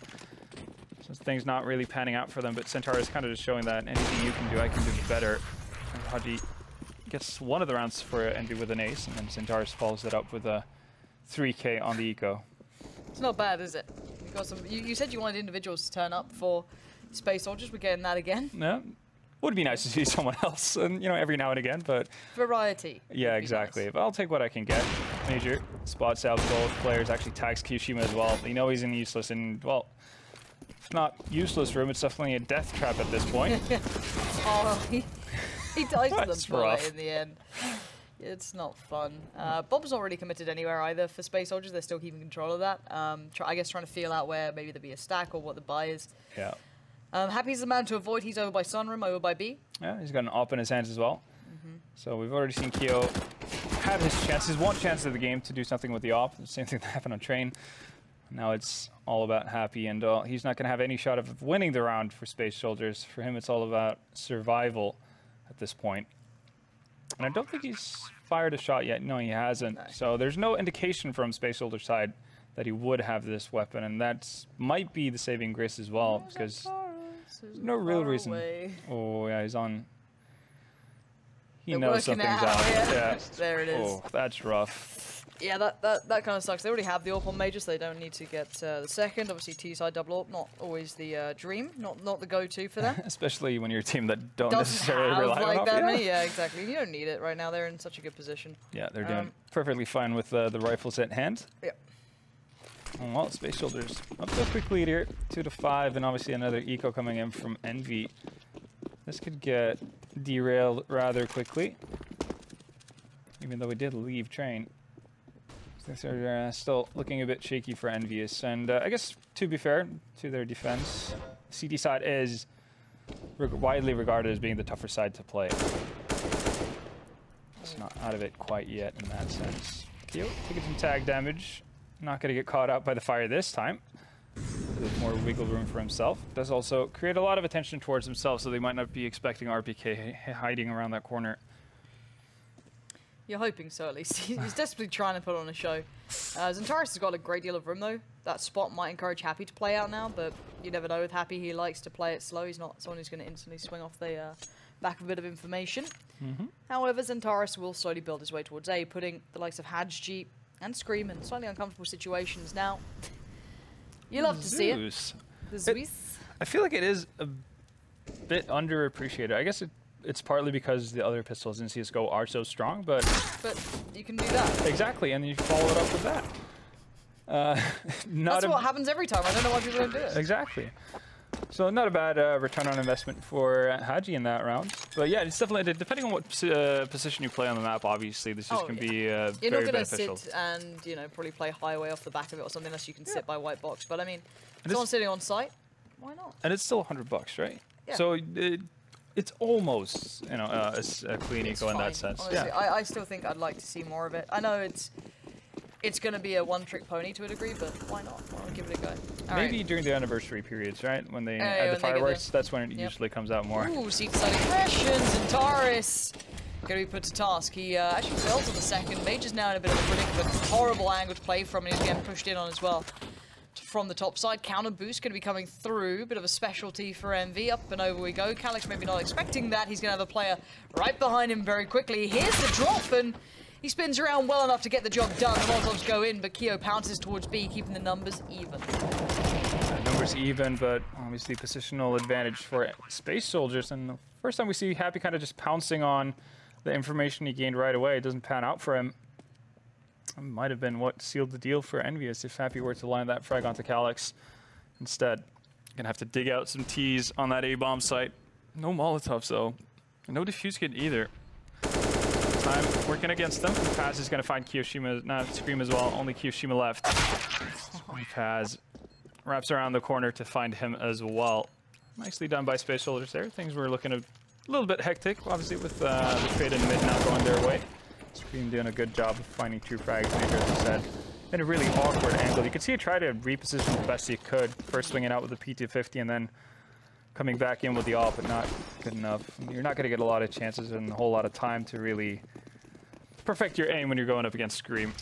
[SPEAKER 5] So things not really panning out for them, but Xantares kind of just showing that anything you can do, I can do better. And Hadji gets one of the rounds for Envy with an ace, and then Xantares follows it up with a 3K on the eco.
[SPEAKER 4] It's not bad, is it? You got some. You said you wanted individuals to turn up for Space Soldiers. We're getting that again.
[SPEAKER 5] Yeah, would be nice to see someone else, and every now and again, but
[SPEAKER 4] variety.
[SPEAKER 5] Yeah, exactly. Nice. But I'll take what I can get. Major spots out both players. Actually tags Kyoshima as well. They know he's in useless, and well, if not useless room, it's definitely a death trap at this point.
[SPEAKER 4] Oh, he dies to the bullet in the end. It's not fun. Bob's not really committed anywhere either for Space Soldiers. They're still keeping control of that. I guess trying to feel out where maybe there'd be a stack or what the buy is.
[SPEAKER 5] Yeah.
[SPEAKER 4] Happy's the man to avoid. He's over by Sunroom, over by B.
[SPEAKER 5] Yeah, he's got an AWP in his hands as well. So we've already seen Kyo have his chance, his one chance of the game to do something with the AWP. The same thing that happened on Train. Now it's all about Happy, and he's not going to have any shot of winning the round for Space Soldiers. For him, it's all about survival at this point. And I don't think he's fired a shot yet. No, he hasn't. No. So there's no indication from Space Soldier's side that he would have this weapon, and that might be the saving grace as well, because there's no real reason. Oh, yeah, he's on. He knows something's out. Yeah.
[SPEAKER 4] There it is.
[SPEAKER 5] Oh, that's rough.
[SPEAKER 4] Yeah, that kind of sucks. They already have the AWP on Major, so they don't need to get the second. Obviously, T-side double AWP, not always the dream, not the go-to for them.
[SPEAKER 5] Especially when you're a team that doesn't necessarily rely on
[SPEAKER 4] that many. Yeah, exactly. You don't need it right now. They're in such a good position.
[SPEAKER 5] Yeah, they're doing perfectly fine with the rifles at hand.
[SPEAKER 4] Yeah.
[SPEAKER 5] Well, Space Soldiers up to a quick lead here, 2-5, and obviously another eco coming in from Envy. This could get derailed rather quickly, even though we did leave Train. Things are still looking a bit shaky for EnVyUs. And I guess, to be fair to their defense, CT side is widely regarded as being the tougher side to play. It's not out of it quite yet in that sense. Kyo taking some tag damage. Not going to get caught out by the fire this time. There's more wiggle room for himself. Does also create a lot of attention towards himself, so they might not be expecting RPK hiding around that corner.
[SPEAKER 4] You're hoping so, at least. He's desperately trying to put on a show. Xantares has got a great deal of room, though. That spot might encourage Happy to play out now, but you never know with Happy. He likes to play it slow. He's not someone who's going to instantly swing off the back of a bit of information. However, Xantares will slowly build his way towards A, putting the likes of Hadji and Scream in slightly uncomfortable situations now. You love to see it. The Zeus.
[SPEAKER 5] I feel like it is a bit underappreciated. I guess it's partly because the other pistols in CSGO are so strong, but
[SPEAKER 4] you can do that.
[SPEAKER 5] Exactly, and you follow it up with that.
[SPEAKER 4] That's what happens every time. I don't know why people don't do it.
[SPEAKER 5] Exactly. So not a bad return on investment for Hadji in that round. But yeah, it's definitely, depending on what position you play on the map, obviously, this can be
[SPEAKER 4] You're
[SPEAKER 5] very
[SPEAKER 4] not going to
[SPEAKER 5] beneficial.
[SPEAKER 4] sit and, probably play highway off the back of it or something unless you can sit by white box. But I mean, if someone's sitting on site, why not?
[SPEAKER 5] And it's still $100, right?
[SPEAKER 4] Yeah.
[SPEAKER 5] So it's almost, a clean eco in that sense.
[SPEAKER 4] Honestly,
[SPEAKER 5] yeah.
[SPEAKER 4] I still think I'd like to see more of it. I know it's going to be a one-trick pony to a degree, but why not? I'll give it a go.
[SPEAKER 5] Maybe during the anniversary periods, right? When they add the fireworks, that's when it usually comes out more.
[SPEAKER 4] Ooh, seat-side aggression. Xantares going to be put to task. He actually fell to the second. Mage's now in a bit of a predicament. Horrible angle to play from, and he's getting pushed in on as well. From the top side, counter boost going to be coming through. Bit of a specialty for MV. Up and over we go. Calyx maybe not expecting that. He's going to have a player right behind him very quickly. Here's the drop, and he spins around well enough to get the job done. The Molotovs go in, but Kyo pounces towards B, keeping the numbers even.
[SPEAKER 5] Numbers even, but obviously positional advantage for Space Soldiers. And the first time we see Happy kind of just pouncing on the information he gained right away, it doesn't pan out for him. It might have been what sealed the deal for EnVyUs if Happy were to line that frag onto Calyx. Instead, gonna have to dig out some T's on that A-bomb site. No Molotovs though. No defuse kit either. Time working against them. Paz is gonna find Kiyoshima, not Scream as well. Only Kiyoshima left. Paz wraps around the corner to find him as well. Nicely done by Space Soldiers there. Things were looking a little bit hectic, obviously with the trade in mid now going their way. Scream doing a good job of finding two frags, Major, as I said. In a really awkward angle. You could see he tried to reposition the best he could. First swinging out with the P250 and then coming back in with the AWP, but not good enough. You're not going to get a lot of chances and a whole lot of time to really perfect your aim when you're going up against Scream.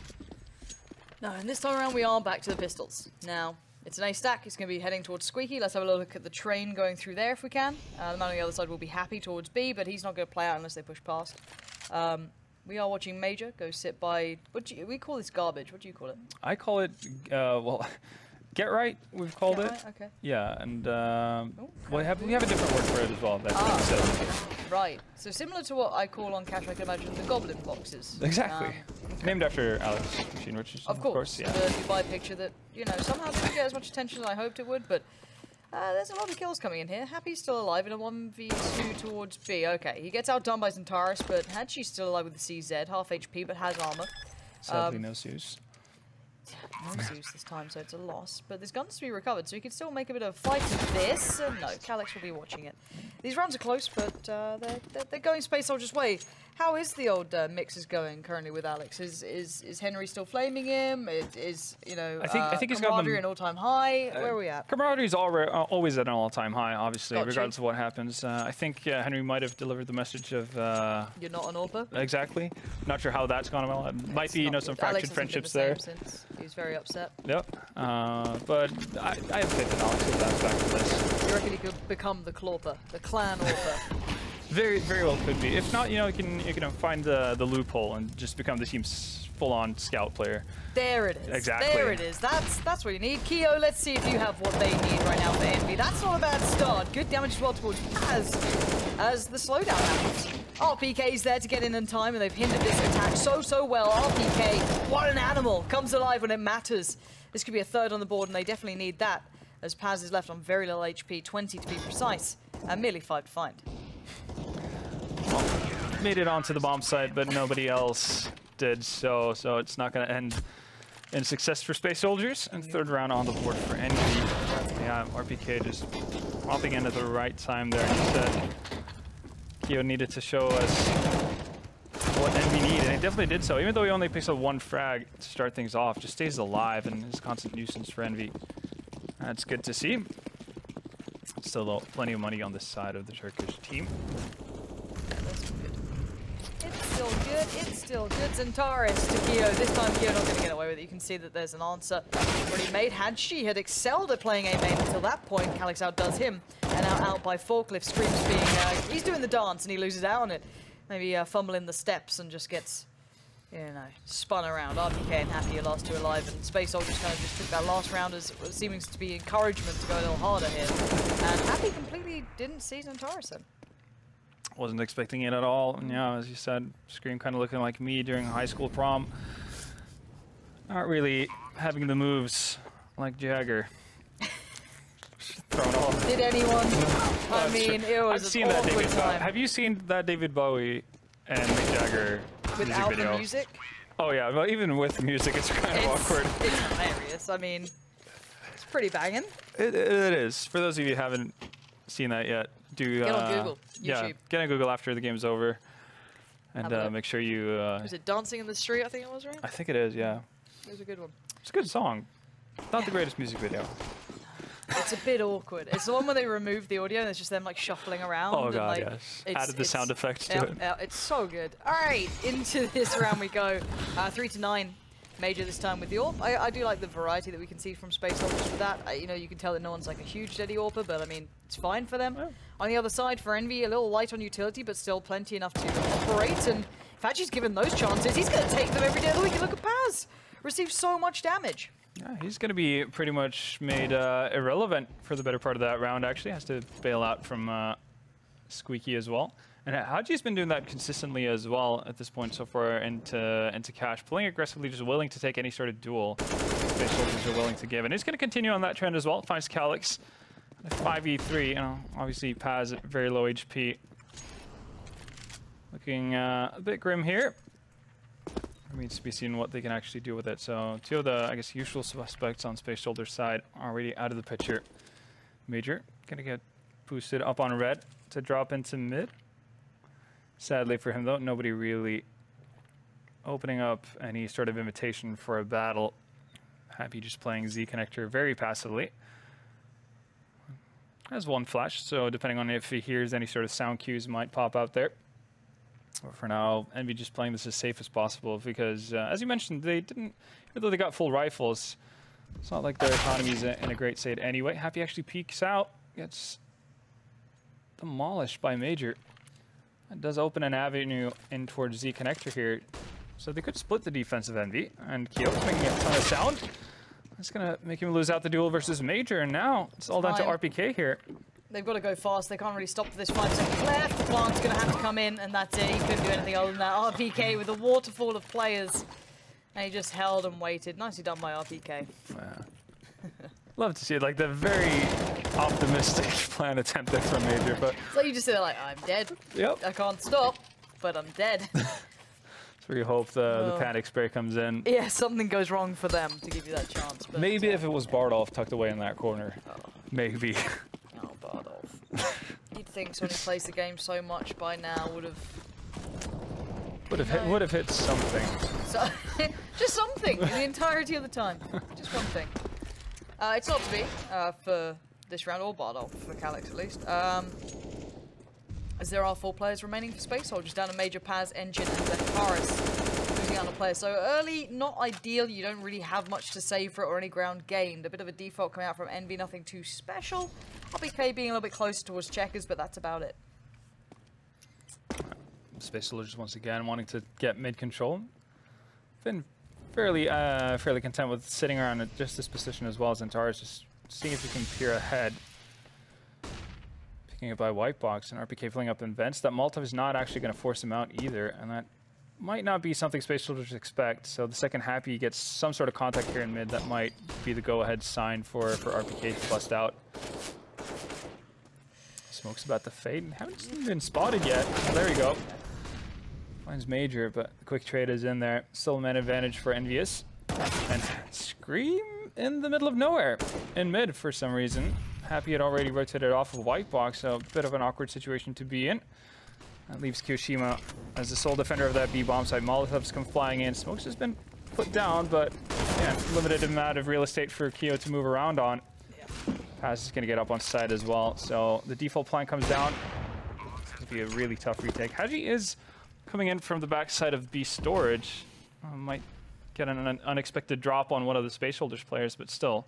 [SPEAKER 4] No, and this time around we are back to the pistols. Now, it's an A stack. It's going to be heading towards Squeaky. Let's have a look at the train going through there if we can. The man on the other side will be Happy towards B, but he's not going to play out unless they push past. We are watching Major go sit by, we call this garbage. What do you call it?
[SPEAKER 5] I call it, well, Get Right, we've called it.
[SPEAKER 4] Right? Okay.
[SPEAKER 5] Yeah, and we have a different word for it as well. That's
[SPEAKER 4] right. So similar to what I call on Cash, I can imagine the Goblin boxes.
[SPEAKER 5] Exactly. Named after Alex Machine, which is,
[SPEAKER 4] of course,
[SPEAKER 5] yeah.
[SPEAKER 4] The Dubai picture that, somehow didn't get as much attention as I hoped it would, but there's a lot of kills coming in here. Happy's still alive in a 1v2 towards B. Okay, he gets outdone by Xantares, but Hadji's still alive with the CZ, half HP, but has armor.
[SPEAKER 5] Sadly, no Zeus.
[SPEAKER 4] No Zeus this time, so it's a loss. But there's guns to be recovered, so he can still make a bit of a fight of this. No, Calyx will be watching it. These rounds are close, but they're going Space Soldier's way. How is the old mixes going currently with Alex? Is Henry still flaming him? I think he's got an all-time high. Where are we at?
[SPEAKER 5] Camaraderie is always at an all-time high, obviously, regardless of what happens. I think Henry might have delivered the message of
[SPEAKER 4] you're not an AWPer.
[SPEAKER 5] Exactly. Not sure how that's gone well. It might be some fractured friendships there.
[SPEAKER 4] He's very upset.
[SPEAKER 5] Yep. But I have faith in Alex to bounce back from this.
[SPEAKER 4] You reckon he could become the Clawper, the clan AWPer?
[SPEAKER 5] Very, very well could be. If not, you can find the loophole and just become the team's full-on scout player.
[SPEAKER 4] There it is.
[SPEAKER 5] Exactly.
[SPEAKER 4] There it is. That's what you need. Kyo, let's see if you have what they need right now for Envy. That's not a bad start. Good damage as well towards Paz as the slowdown happens. RPK's there to get in time, and they've hindered this attack so well. RPK, what an animal, comes alive when it matters. This could be a third on the board, and they definitely need that, as Paz is left on very little HP, 20 to be precise, and merely 5 to find.
[SPEAKER 5] Made it onto the bomb site, but nobody else did so it's not going to end in success for Space Soldiers, and third round on the board for Envy. Yeah, RPK just popping in at the right time there. He said Keo needed to show us what Envy needed, and he definitely did so. Even though he only picks up one frag to start things off, just stays alive and is a constant nuisance for Envy. That's good to see. Still plenty of money on this side of the Turkish team.
[SPEAKER 4] That's good. It's still good. It's still good. Xantares to Keo. This time Keo not going to get away with it. You can see that there's an answer already made. She had excelled at playing A main until that point. Calyx outdoes him, and now out by Forklift. Screams being he's doing the dance and he loses out on it. Maybe fumbling the steps and just gets, you know, spun around. RPK and Happy are last two alive, and Space Soldiers kind of just took that last round as seeming to be encouragement to go a little harder here. And Happy completely didn't see Xantares then.
[SPEAKER 5] Wasn't expecting it at all. And yeah, as you said, Scream kind of looking like me during high school prom. Not really having the moves like Jagger. Thrown off.
[SPEAKER 4] Did anyone? I mean, it was
[SPEAKER 5] I've seen
[SPEAKER 4] an
[SPEAKER 5] that
[SPEAKER 4] awkward
[SPEAKER 5] David.
[SPEAKER 4] time.
[SPEAKER 5] Have you seen that David Bowie and Mick Jagger
[SPEAKER 4] Without
[SPEAKER 5] music video?
[SPEAKER 4] the music?
[SPEAKER 5] Oh yeah, well even with the music, it's kind of awkward.
[SPEAKER 4] It's hilarious. I mean, it's pretty banging.
[SPEAKER 5] It is. For those of you who haven't seen that yet, do
[SPEAKER 4] Get on Google,
[SPEAKER 5] yeah,
[SPEAKER 4] YouTube.
[SPEAKER 5] get on Google after the game's over,
[SPEAKER 4] Have a
[SPEAKER 5] and
[SPEAKER 4] look.
[SPEAKER 5] make sure you.
[SPEAKER 4] Was it Dancing in the Street? I think it was, right?
[SPEAKER 5] I think it is. Yeah,
[SPEAKER 4] It was a good one.
[SPEAKER 5] it's a good song. Not the greatest music video.
[SPEAKER 4] It's a bit awkward. It's the one where they remove the audio and it's just them like shuffling around.
[SPEAKER 5] Oh
[SPEAKER 4] and,
[SPEAKER 5] god,
[SPEAKER 4] like,
[SPEAKER 5] yes.
[SPEAKER 4] it's-
[SPEAKER 5] Added the sound effects to
[SPEAKER 4] yeah,
[SPEAKER 5] it.
[SPEAKER 4] yeah, it's so good. All right, into this round we go. 3-9. Major this time with the AWP. I do like the variety that we can see from Space Soldiers with that. You know, you can tell that no one's like a huge steady AWPer, but I mean, it's fine for them.
[SPEAKER 5] Yeah.
[SPEAKER 4] On the other side, for Envy, a little light on utility, but still plenty enough to operate. And if Hachi's given those chances, he's going to take them every day of the week. And look at Paz. Receives so much damage.
[SPEAKER 5] Yeah, he's going to be pretty much made irrelevant for the better part of that round, actually. Has to bail out from Squeaky as well. And Haji's been doing that consistently as well at this point so far into Cash. Playing aggressively, just willing to take any sort of duel Space Soldiers are willing to give. And he's going to continue on that trend as well. Finds Calyx. 5v3, you know, obviously Paz at very low HP. Looking a bit grim here. Remains to be seen what they can actually do with it. So two of the, I guess, usual suspects on Space Shoulder's side are already out of the picture. Major gonna get boosted up on red to drop into mid. Sadly for him though, nobody really opening up any sort of invitation for a battle. Happy just playing Z connector very passively. Has one flash, so depending on if he hears any sort of sound cues might pop out there. But for now, Envy just playing this as safe as possible because, as you mentioned, they didn't, even though they got full rifles, it's not like their economy's in a great state anyway. Happy actually peeks out, gets demolished by Major. That does open an avenue in towards Z connector here. So they could split the defense of Envy, and Kyo's making a ton of sound. That's gonna make him lose out the duel versus Major, and now it's all down to RPK here.
[SPEAKER 4] They've got to go fast. They can't really stop for this 5 seconds left. The plant's going to have to come in, and that's it. He couldn't do anything other than that. RPK with a waterfall of players. And he just held and waited. Nicely done by RPK.
[SPEAKER 5] Love to see it, like the very optimistic plan attempt there from Major, but...
[SPEAKER 4] So you just say like, I'm dead.
[SPEAKER 5] Yep.
[SPEAKER 4] I can't stop, but I'm dead.
[SPEAKER 5] So we hope the panic spray comes in.
[SPEAKER 4] Yeah, something goes wrong for them to give you that chance. But
[SPEAKER 5] Maybe if it was Bardolph tucked away in that corner. Maybe.
[SPEAKER 4] Oh, Bardolph. You'd think someone who plays the game so much by now would have
[SPEAKER 5] hit something.
[SPEAKER 4] So, just something in the entirety of the time. Just one thing. It's not to be for this round, or Bardolph, for Calyx at least. As there are 4 players remaining for Space Soldiers, down to Major, Paz, Engine, and Xantares. Losing out on players. So early, not ideal. You don't really have much to say for it or any ground gained. A bit of a default coming out from Envy, nothing too special. RPK being a little bit closer towards checkers, but that's about it.
[SPEAKER 5] Space Soldiers once again wanting to get mid control. Been fairly content with sitting around at just this position as well as Xantares, just seeing if he can peer ahead. Picking it by White Box, and RPK filling up in vents. That Molotov is not actually going to force him out either, and that might not be something Space Soldiers expect. So the second Happy gets some sort of contact here in mid, that might be the go-ahead sign for RPK to bust out. Smoke's about to fade. Haven't even been spotted yet. Oh, there we go. Finds Major, but the quick trade is in there. Still a man advantage for EnVyUs. And Scream in the middle of nowhere, in mid for some reason. Happy had already rotated off of White Box, so a bit of an awkward situation to be in. That leaves Kyoshima as the sole defender of that B bomb site. Molotovs come flying in. Smokes has been put down, but yeah, limited amount of real estate for Kyo to move around on. Paz is going to get up on side as well, so the default plan comes down. It's going to be a really tough retake. Haji is coming in from the backside of B storage. Might get an unexpected drop on one of the Space Shoulders players, but still.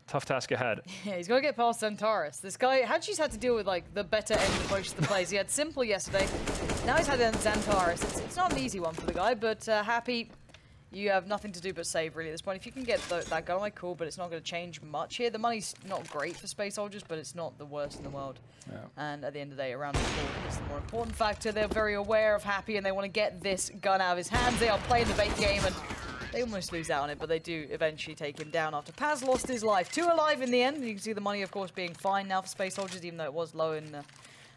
[SPEAKER 5] Tough task ahead.
[SPEAKER 4] Yeah, he's got to get past Centaurus. This guy, Haji's had to deal with like the better end of most of the plays. He had Simple yesterday. Now he's had Centaurus. It's not an easy one for the guy, but Happy, you have nothing to do but save really at this point. If you can get that gun, like cool, but it's not going to change much here. The money's not great for Space Soldiers, but it's not the worst in the world. Yeah. And at the end of the day, around the board is the more important factor. They're very aware of Happy, and they want to get this gun out of his hands. They are playing the bait game, and they almost lose out on it, but they do eventually take him down after Paz lost his life. 2 alive in the end, and you can see the money, of course, being fine now for Space Soldiers, even though it was low in the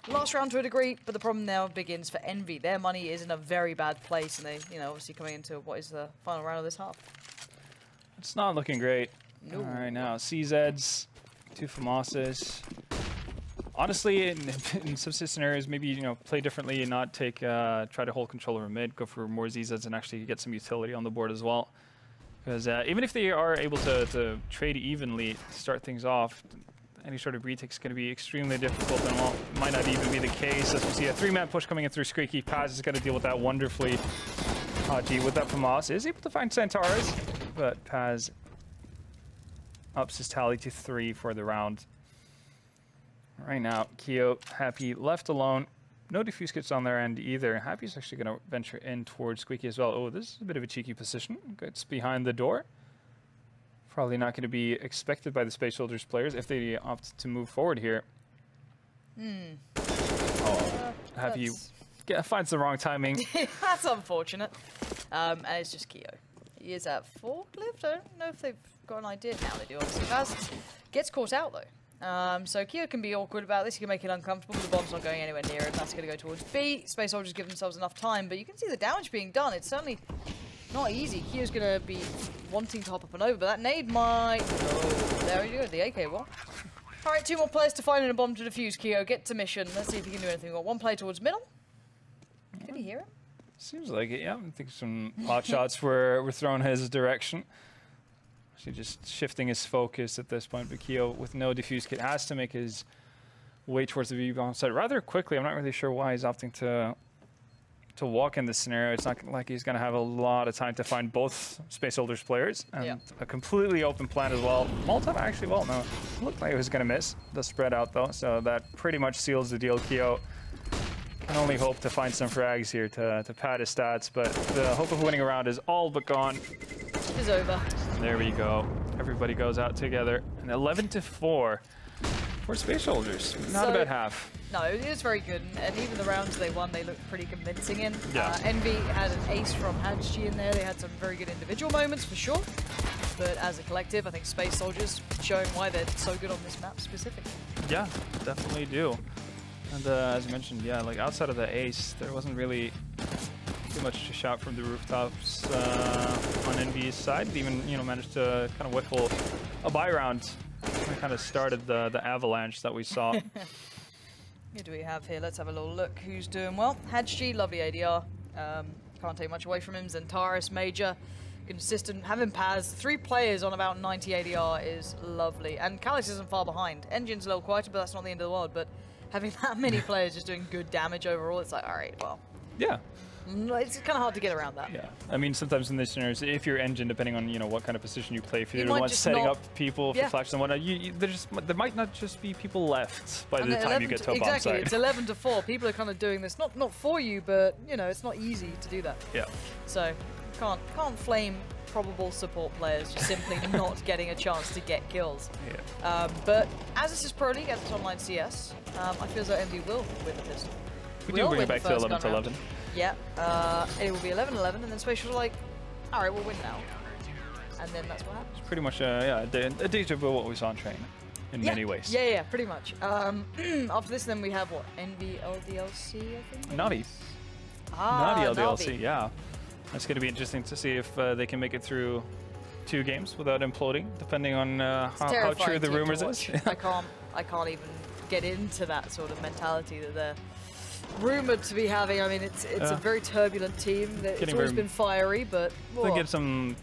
[SPEAKER 4] last round to a degree. But the problem now begins for Envy. Their money is in a very bad place, and they, you know, obviously coming into what is the final round of this half.
[SPEAKER 5] It's not looking great.
[SPEAKER 4] No.
[SPEAKER 5] All right, now CZs, 2 FAMASas. Honestly, in some scenarios, maybe, you know, play differently and not take, try to hold control over mid, go for more ZZs and actually get some utility on the board as well. Because even if they are able to trade evenly to start things off, any sort of retake is going to be extremely difficult, and well, might not even be the case. As we see a 3-man push coming in through Squeaky. Paz is going to deal with that wonderfully. Haji with that FAMAS is able to find Centaurus, but Paz ups his tally to 3 for the round. Right now, Kyo, Happy left alone. No defuse kits on their end either. Happy's actually going to venture in towards Squeaky as well. Oh, this is a bit of a cheeky position. Gets behind the door. Probably not going to be expected by the Space Soldiers players if they opt to move forward here. Oh, Happy finds the wrong timing.
[SPEAKER 4] That's unfortunate. And it's just Kyo. He is at forklift. I don't know if they've got an idea. Now they do, obviously. Paz gets caught out, though. So Kyo can be awkward about this. He can make it uncomfortable, but the bomb's not going anywhere near him. That's going to go towards B. Space Soldiers give themselves enough time, but you can see the damage being done. It's certainly not easy. Kyo's going to be wanting to hop up and over, but that nade might... Oh, there you go, the AK wall. All right, 2 more players to find and a bomb to defuse. Kyo, get to mission. Let's see if he can do anything. We've got 1 player towards middle. Did he hear him?
[SPEAKER 5] Seems like it, yeah. I think some hot shots were thrown his direction. Just shifting his focus at this point. But Kyo, with no defuse kit, has to make his way towards the B-bomb site rather quickly. I'm not really sure why he's opting to walk in this scenario. It's not like he's going to have a lot of time to find both Space Soldiers players. And a completely open plan as well. Molotov actually, well, no. Looked like it was going to miss. The spread out, though. So that pretty much seals the deal. Kyo can only hope to find some frags here to pad his stats. But the hope of winning a round is all but gone.
[SPEAKER 4] Is over.
[SPEAKER 5] There we go. Everybody goes out together. And 11-4 for Space Soldiers. Not a bad half.
[SPEAKER 4] No, it was very good. And even the rounds they won, they looked pretty convincing in.
[SPEAKER 5] Yeah.
[SPEAKER 4] Envy had an ace from Hadji in there. They had some very good individual moments for sure. But as a collective, I think Space Soldiers showing why they're so good on this map specifically.
[SPEAKER 5] Yeah, definitely do. And as you mentioned, yeah, like outside of the ace, there wasn't really too much to shout from the rooftops on Envy's side. They even, you know, managed to kind of whiffle a buy round. That kind of started the avalanche that we saw.
[SPEAKER 4] Who do we have here? Let's have a little look. Who's doing well? Hadji, lovely ADR. Can't take much away from him. Zentaris, Major, consistent. Having Paz, 3 players on about 90 ADR is lovely. And Calix isn't far behind. Engine's a little quieter, but that's not the end of the world. But having that many players just doing good damage overall, it's like, all right, well.
[SPEAKER 5] Yeah.
[SPEAKER 4] It's kind of hard to get around that.
[SPEAKER 5] Yeah, I mean, sometimes in these scenarios, if you're Engine, depending on, you know, what kind of position you play, if you're the one setting up people for flash and whatnot, there might not just be people left by the time you get to a bomb site.
[SPEAKER 4] Exactly, it's 11-4. People are kind of doing this, not for you, but, you know, it's not easy to do that.
[SPEAKER 5] Yeah.
[SPEAKER 4] So, can't flame probable support players just simply not getting a chance to get kills.
[SPEAKER 5] Yeah.
[SPEAKER 4] But as this is Pro League, as it's online CS, I feel as though Envy will win the pistol.
[SPEAKER 5] We do bring it back to 11-11.
[SPEAKER 4] Yeah, it will be 11-11, and then Spatial are like, all right, we'll win now. And then that's what happens.
[SPEAKER 5] It's pretty much a deja vu what we saw in train, in many ways.
[SPEAKER 4] Yeah, pretty much. After this, then we have what? EnVyUs, I think?
[SPEAKER 5] Navi.
[SPEAKER 4] Ah,
[SPEAKER 5] Navi LDLC,
[SPEAKER 4] Navi.
[SPEAKER 5] yeah. It's going to be interesting to see if they can make it through 2 games without imploding, depending on how true the rumors is.
[SPEAKER 4] I can't even get into that sort of mentality that they're rumored to be having. I mean, it's a very turbulent team. It's always been fiery, but
[SPEAKER 5] they get some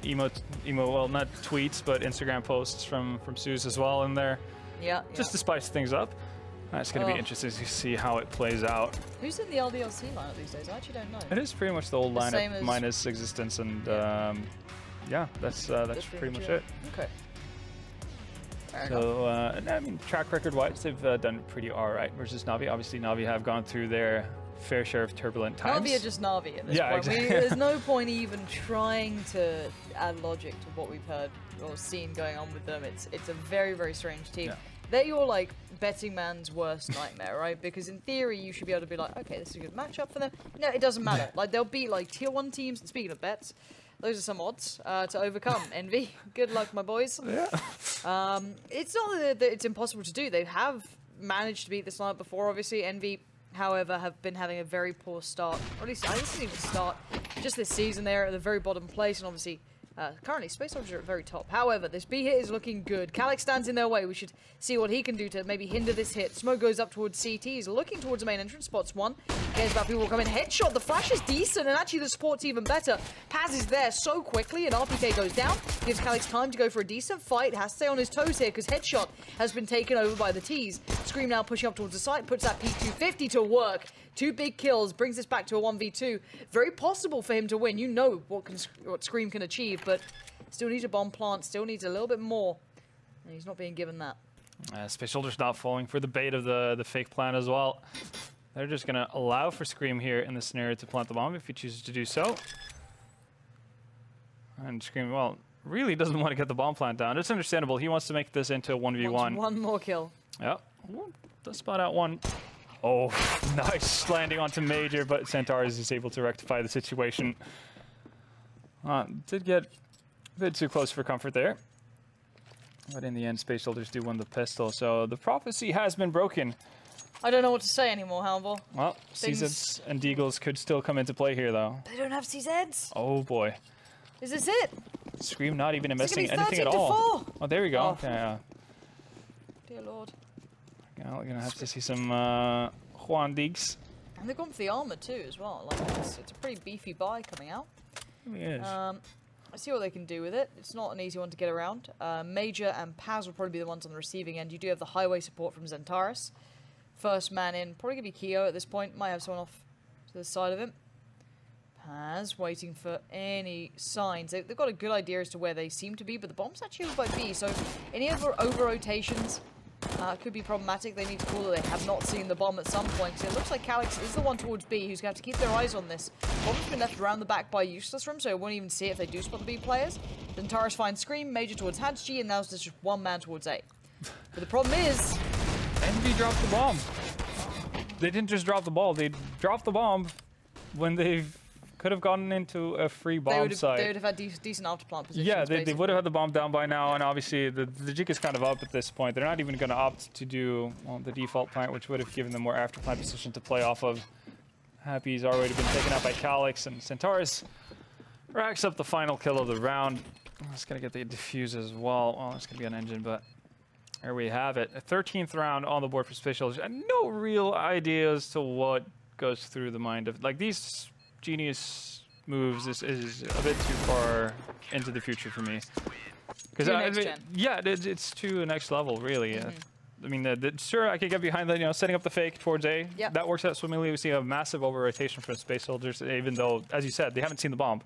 [SPEAKER 5] well, not tweets, but Instagram posts from Suze as well in there.
[SPEAKER 4] Yeah.
[SPEAKER 5] Just to spice things up. It's going to be interesting to see how it plays out.
[SPEAKER 4] Who's in the LDLC lineup these days? I actually don't know.
[SPEAKER 5] It is pretty much the old lineup minus Existence, and yeah, that's pretty much it.
[SPEAKER 4] Okay.
[SPEAKER 5] So, I mean, track record-wise, they've done pretty all right versus Na'Vi. Obviously, Na'Vi have gone through their fair share of turbulent times.
[SPEAKER 4] Na'Vi are just Na'Vi at this point.
[SPEAKER 5] Exactly.
[SPEAKER 4] There's no point even trying to add logic to what we've heard or seen going on with them. It's a very, very strange team.
[SPEAKER 5] Yeah.
[SPEAKER 4] They're your, like, betting man's worst nightmare, right? Because in theory, you should be able to be like, okay, this is a good matchup for them. No, it doesn't matter. Like, they'll beat, like, tier 1 teams. And speaking of bets, those are some odds to overcome. Envy, good luck, my boys.
[SPEAKER 5] Yeah.
[SPEAKER 4] It's not that it's impossible to do. They have managed to beat this lineup before, obviously. Envy, however, have been having a very poor start. Or at least, I guess, even start just this season. They're at the very bottom place, and obviously, currently, Space Soldier are at very top. However, this B hit is looking good. Calyx stands in their way. We should see what he can do to maybe hinder this hit. Smoke goes up towards CT. He's looking towards the main entrance. Spots one. Cares about people coming. Headshot. The flash is decent, and actually the support's even better. Paz is there so quickly, and RPK goes down. Gives Calyx time to go for a decent fight. Has to stay on his toes here, because Headshot has been taken over by the T's. Scream now pushing up towards the site. Puts that P250 to work. 2 big kills. Brings this back to a 1v2. Very possible for him to win. You know what Scream can achieve, but still needs a bomb plant, still needs a little bit more. And he's not being given that.
[SPEAKER 5] Space Soldier's not falling for the bait of the fake plan as well. They're just going to allow for Scream here in the scenario to plant the bomb if he chooses to do so. And Scream, well, really doesn't want to get the bomb plant down. It's understandable. He wants to make this into a 1v1.
[SPEAKER 4] One more kill.
[SPEAKER 5] Yeah. Does spot out one. Oh, nice landing onto Major, but Centaurus is able to rectify the situation. Did get a bit too close for comfort there. But in the end, Space Soldiers do win the pistol, so the prophecy has been broken.
[SPEAKER 4] I don't know what to say anymore, Halvor.
[SPEAKER 5] Well, CZs and Deagles could still come into play here, though.
[SPEAKER 4] They don't have CZs.
[SPEAKER 5] Oh, boy.
[SPEAKER 4] Is this it?
[SPEAKER 5] Scream not even missing anything at
[SPEAKER 4] 13 to
[SPEAKER 5] all.
[SPEAKER 4] 4.
[SPEAKER 5] Oh, there we go.
[SPEAKER 4] Oh.
[SPEAKER 5] Okay,
[SPEAKER 4] Dear Lord.
[SPEAKER 5] yeah, we're going to have to see some Juan Deags.
[SPEAKER 4] And they've gone for the armor, too, as well. Like, it's a pretty beefy buy coming out.
[SPEAKER 5] Yes.
[SPEAKER 4] Let's see what they can do with it. It's not an easy one to get around. Major and Paz will probably be the ones on the receiving end. You do have the highway support from Zentaris. First man in, probably going to be Keo at this point. Might have someone off to the side of him. Paz waiting for any signs. They've got a good idea as to where they seem to be, but the bomb's actually over by B. So any over rotations could be problematic. They need to call that they have not seen the bomb at some point. So it looks like Calyx is the one towards B who's going to have to keep their eyes on this. Bomb's been left around the back by Useless Room, so it won't even see it if they do spot the B players. Zentaris finds Scream, Major towards Hadji, and now it's just one man towards A. But the problem is...
[SPEAKER 5] Envy dropped the bomb. They didn't just drop the ball, they dropped the bomb when they could have gotten into a free bomb site.
[SPEAKER 4] They would have had decent afterplant positions.
[SPEAKER 5] Yeah, they would have had the bomb down by now, and obviously the jig is kind of up at this point. They're not even going to opt to do the default plant, which would have given them more afterplant position to play off of. Happy's already been taken out by Calyx, and Centaurus racks up the final kill of the round. It's going to get the defuse as well. Well, it's going to be an engine, but there we have it. A 13th round on the board for Space Soldiers, and no real idea as to what goes through the mind of... Like, these genius moves is a bit too far into the future for me. Because yeah, it's to the next level, really. I mean, sure, I could get behind that, setting up the fake towards A.
[SPEAKER 4] Yep.
[SPEAKER 5] That works out swimmingly. We see a massive over-rotation from Space Soldiers, even though, as you said, they haven't seen the bomb.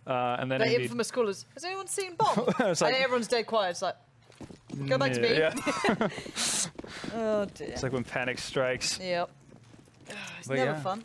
[SPEAKER 5] And then
[SPEAKER 4] the infamous callers, has anyone seen bomb? Like, and everyone's dead quiet. It's like, go back to B.
[SPEAKER 5] Yeah.
[SPEAKER 4] Oh, dear.
[SPEAKER 5] It's like when panic strikes.
[SPEAKER 4] Yep. It's never fun.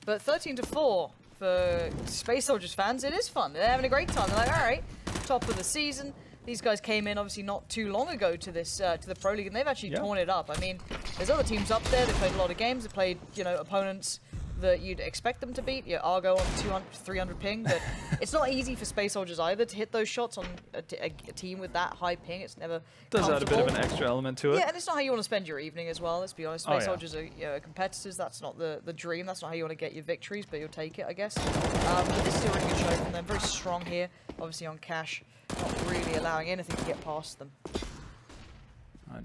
[SPEAKER 4] But 13 to 4 for Space Soldiers fans, it is fun. They're having a great time. They're like, all right, top of the season. These guys came in obviously not too long ago to this to the Pro League, and they've actually torn it up. I mean, there's other teams up there. They played a lot of games. They played, opponents that you'd expect them to beat. Yeah, Argo on 200, 300 ping, but it's not easy for Space Soldiers either to hit those shots on a team with that high ping. It's never
[SPEAKER 5] Does add a bit of an extra element to it.
[SPEAKER 4] Yeah, and it's not how you want to spend your evening as well, let's be honest. Space Soldiers are, competitors. That's not the dream. That's not how you want to get your victories, but you'll take it, I guess. But this is still a really good show from them. Very strong here, obviously on Cash. Not really allowing anything to get past them.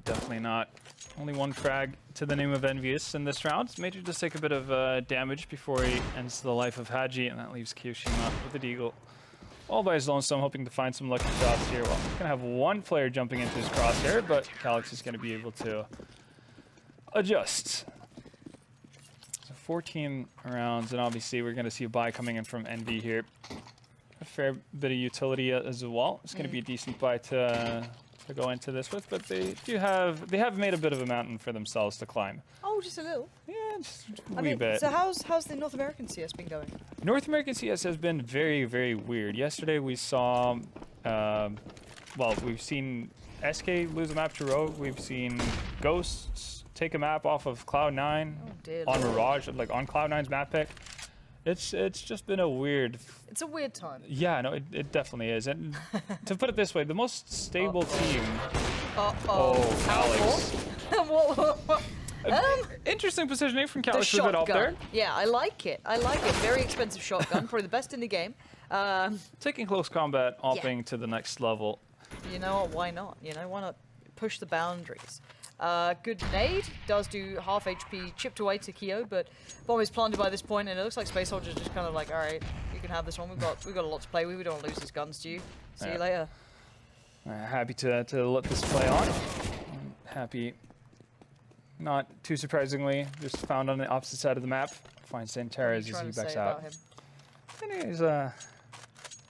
[SPEAKER 5] Definitely not. Only one frag to the name of EnVyUs in this round. Major just take a bit of damage before he ends the life of Haji, and that leaves Kyoshima with the Deagle. All by his own, so I'm hoping to find some lucky shots here. Well, he's going to have one player jumping into his crosshair, but Calyx is going to be able to adjust. So 14 rounds, and obviously we're going to see a buy coming in from EnVy here. A fair bit of utility as well. It's going to be a decent buy to go into this with, but they have made a bit of a mountain for themselves to climb.
[SPEAKER 4] Oh, just a little.
[SPEAKER 5] Yeah, just a wee bit.
[SPEAKER 4] So how's the North American CS been going?
[SPEAKER 5] North American CS has been very, very weird. Yesterday we saw, well, we've seen SK lose a map to Rogue. We've seen Ghosts take a map off of Cloud9 on Mirage, like on Cloud9's map pick. It's just been a weird...
[SPEAKER 4] It's a weird time.
[SPEAKER 5] Yeah, no, it definitely is. And to put it this way, the most stable team...
[SPEAKER 4] Calyx.
[SPEAKER 5] Interesting positioning from Calyx with it up there.
[SPEAKER 4] Yeah, I like it. I like it. Very expensive shotgun, probably the best in the game.
[SPEAKER 5] Taking close combat, upping to the next level.
[SPEAKER 4] You know what? Why not? You know, why not push the boundaries? Good nade, does do half HP chipped away to Kyo, but bomb is planted by this point, and it looks like Space Soldier's just kind of like, all right, you can have this one. We've got a lot to play with. We don't want to lose these guns to you. See you later.
[SPEAKER 5] Happy to let this play on. Happy, not too surprisingly, just found on the opposite side of the map. Finds Santares as he backs out. And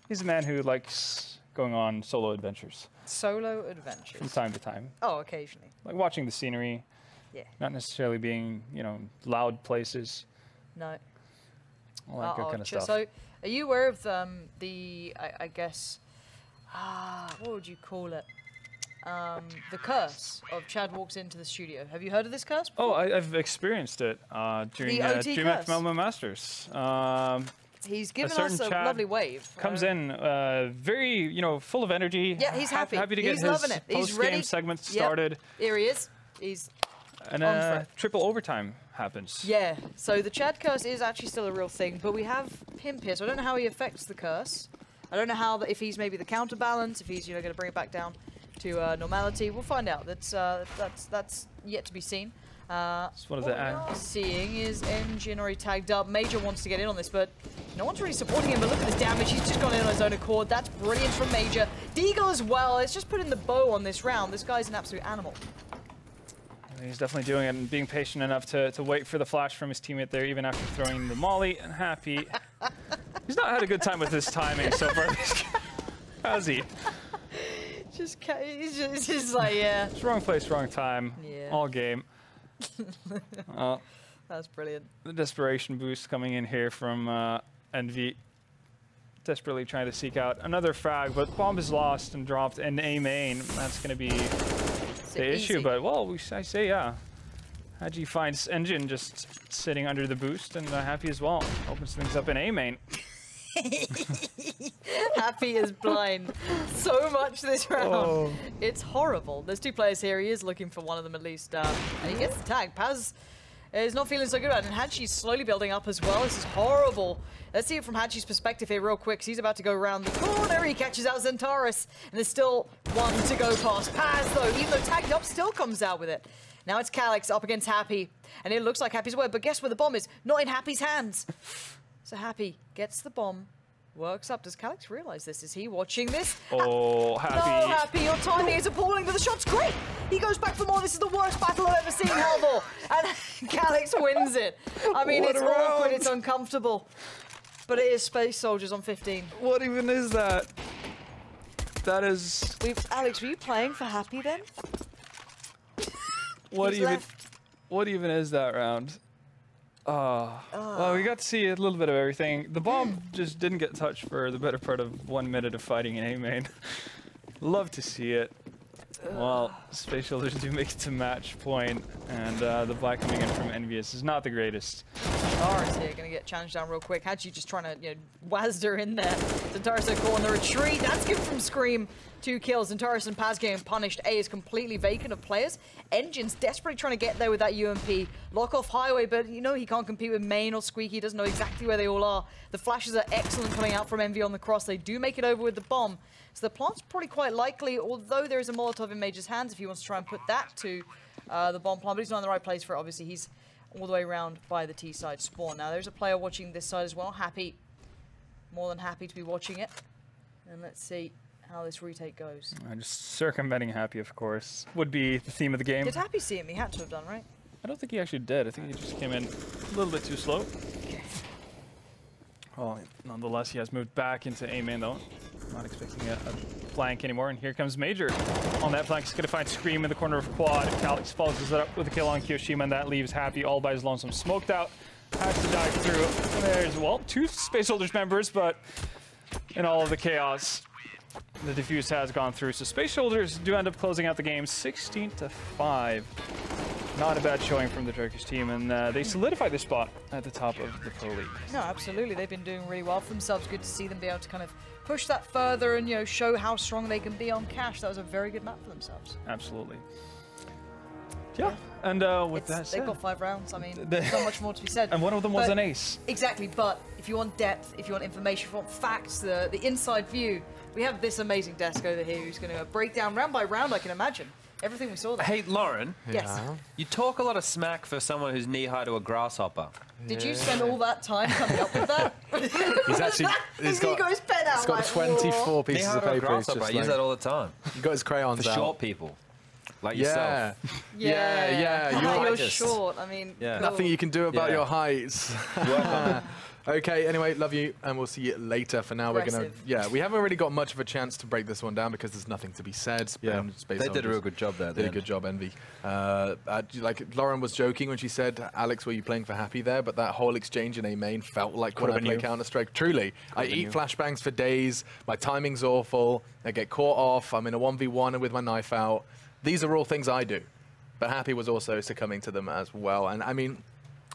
[SPEAKER 5] he's a man who likes going on solo adventures.
[SPEAKER 4] Solo adventures.
[SPEAKER 5] From time to time.
[SPEAKER 4] Oh, occasionally.
[SPEAKER 5] Like watching the scenery. Yeah. Not necessarily being, loud places.
[SPEAKER 4] No.
[SPEAKER 5] All that good kind of stuff.
[SPEAKER 4] So, are you aware of I guess, what would you call it? The curse of Chad walks into the studio. Have you heard of this curse before?
[SPEAKER 5] Oh, I've experienced it during DreamHack Melbourne Masters.
[SPEAKER 4] He's given us a lovely wave.
[SPEAKER 5] Comes in very, full of energy.
[SPEAKER 4] Yeah, he's happy.
[SPEAKER 5] Happy to get his post-game segment started.
[SPEAKER 4] Here he is. He's
[SPEAKER 5] and triple overtime happens.
[SPEAKER 4] Yeah, so the Chad curse is actually still a real thing, but we have Pimp here, so I don't know how he affects the curse. I don't know if he's maybe the counterbalance, if he's going to bring it back down to normality. We'll find out. That's yet to be seen. What we are seeing is Engine already tagged up. Major wants to get in on this, but no one's really supporting him. But look at this damage. He's just gone in on his own accord. That's brilliant from Major. Deagle as well. It's just putting the bow on this round. This guy's an absolute animal.
[SPEAKER 5] He's definitely doing it and being patient enough to wait for the flash from his teammate there, even after throwing the molly. And Happy. He's not had a good time with his timing so far. Has he?
[SPEAKER 4] He's just like, yeah.
[SPEAKER 5] It's wrong place, wrong time.
[SPEAKER 4] Yeah.
[SPEAKER 5] All game.
[SPEAKER 4] That's brilliant.
[SPEAKER 5] The desperation boost coming in here from EnVy. Desperately trying to seek out another frag, but bomb is lost and dropped in A main. That's going to be the issue, but well, I say yeah. Haji finds Engine just sitting under the boost, and Happy as well. Opens things up in A main.
[SPEAKER 4] Happy is blind so much this round. It's horrible. There's two players here. He is looking for one of them at least. And he gets the tag. Paz is not feeling so good about it. And Hachi's slowly building up as well. This is horrible. Let's see it from Hachi's perspective here real quick. He's about to go around the corner. He catches out Zentaris. And there's still one to go past. Paz, though, even though tagged up, still comes out with it. Now it's Calyx up against Happy. And it looks like Happy's away. But guess where the bomb is? Not in Happy's hands. So Happy gets the bomb, works up. Does Calyx realize this? Is he watching this?
[SPEAKER 5] Oh, Happy.
[SPEAKER 4] No, Happy, your timing is appalling, but the shot's great. He goes back for more. This is the worst battle I've ever seen, Halvor. And Calyx wins it. I mean, it's awkward, it's uncomfortable. But it is Space Soldiers on 15.
[SPEAKER 5] What even is that? That is...
[SPEAKER 4] Alex, were you playing for Happy then?
[SPEAKER 5] What even is that round? Well, we got to see a little bit of everything. The bomb just didn't get touched for the better part of 1 minute of fighting in A main. Love to see it. Well, Space Soldiers do make it to match point, and the buy coming in from EnVyUs is not the greatest.
[SPEAKER 4] Zantares here going to get challenged down real quick. Hadji just trying to, Wazda in there. Zantares so cool on the retreat. That's good from Scream. 2 kills. Zantares and Paz getting punished. A is completely vacant of players. Engine's desperately trying to get there with that UMP. Lock off Highway, but he can't compete with Main or Squeaky. He doesn't know exactly where they all are. The flashes are excellent coming out from Envy on the cross. They do make it over with the bomb. So the plant's probably quite likely, although there is a Molotov in Major's hands if he wants to try and put that to the bomb plant. But he's not in the right place for it. Obviously, he's all the way around by the T side spawn. Now, there's a player watching this side as well. Happy. More than happy to be watching it. And let's see how this retake goes.
[SPEAKER 5] Just circumventing Happy, of course, would be the theme of the game.
[SPEAKER 4] Did Happy see him? He had to have done, right?
[SPEAKER 5] I don't think he actually did. I think he just came in a little bit too slow.
[SPEAKER 4] Okay.
[SPEAKER 5] Well, nonetheless, he has moved back into A main, though. Not expecting a flank anymore. And here comes Major on that flank. He's going to find Scream in the corner of Quad. Calix follows it up with a kill on Kyoshima, and that leaves Happy all by his lonesome. Smoked out. Has to dive through. There's, well, 2 Space Soldiers members, but in all of the chaos, the defuse has gone through. So Space Soldiers do end up closing out the game 16-5. Not a bad showing from the Turkish team, and they solidify their spot at the top of the Pro League.
[SPEAKER 4] No, absolutely. They've been doing really well for themselves. Good to see them be able to kind of push that further and, show how strong they can be on cash. That was a very good map for themselves.
[SPEAKER 5] Absolutely. Yeah, and with that said,
[SPEAKER 4] they've got 5 rounds. I mean, there's not much more to be said.
[SPEAKER 5] And one of them was an ace.
[SPEAKER 4] Exactly, but if you want depth, if you want information, if you want facts, the inside view, we have this amazing desk over here who's going to break down round by round, I can imagine. Everything we saw there.
[SPEAKER 2] Hey, Lauren.
[SPEAKER 4] Yes.
[SPEAKER 2] You talk a lot of smack for someone who's knee-high to a grasshopper.
[SPEAKER 4] Did you spend all that time coming up with that?
[SPEAKER 1] He's actually...
[SPEAKER 4] He's got his pen out.
[SPEAKER 1] He's got 24 pieces
[SPEAKER 2] Knee-high
[SPEAKER 1] of
[SPEAKER 2] to a
[SPEAKER 1] paper.
[SPEAKER 2] grasshopper. I use that all the time.
[SPEAKER 1] You've got his crayons
[SPEAKER 2] For
[SPEAKER 1] out.
[SPEAKER 2] short people. Like
[SPEAKER 1] Yeah.
[SPEAKER 2] yourself.
[SPEAKER 4] You're
[SPEAKER 2] You're
[SPEAKER 4] short. I mean,
[SPEAKER 2] Yeah.
[SPEAKER 4] cool.
[SPEAKER 1] Nothing you can do about
[SPEAKER 2] Yeah.
[SPEAKER 1] your heights. Okay, anyway, love you, and we'll see you later. For now, we're going to... we haven't really got much of a chance to break this one down because there's nothing to be said. Space
[SPEAKER 2] They did a real good job there.
[SPEAKER 1] Did a good job, Envy. Like, Lauren was joking when she said, Alex, were you playing for Happy there? But that whole exchange in A main felt like when I play Counter-Strike. Truly, I eat flashbangs for days. My timing's awful. I get caught off. I'm in a 1v1 with my knife out. These are all things I do. But Happy was also succumbing to them as well. And I mean...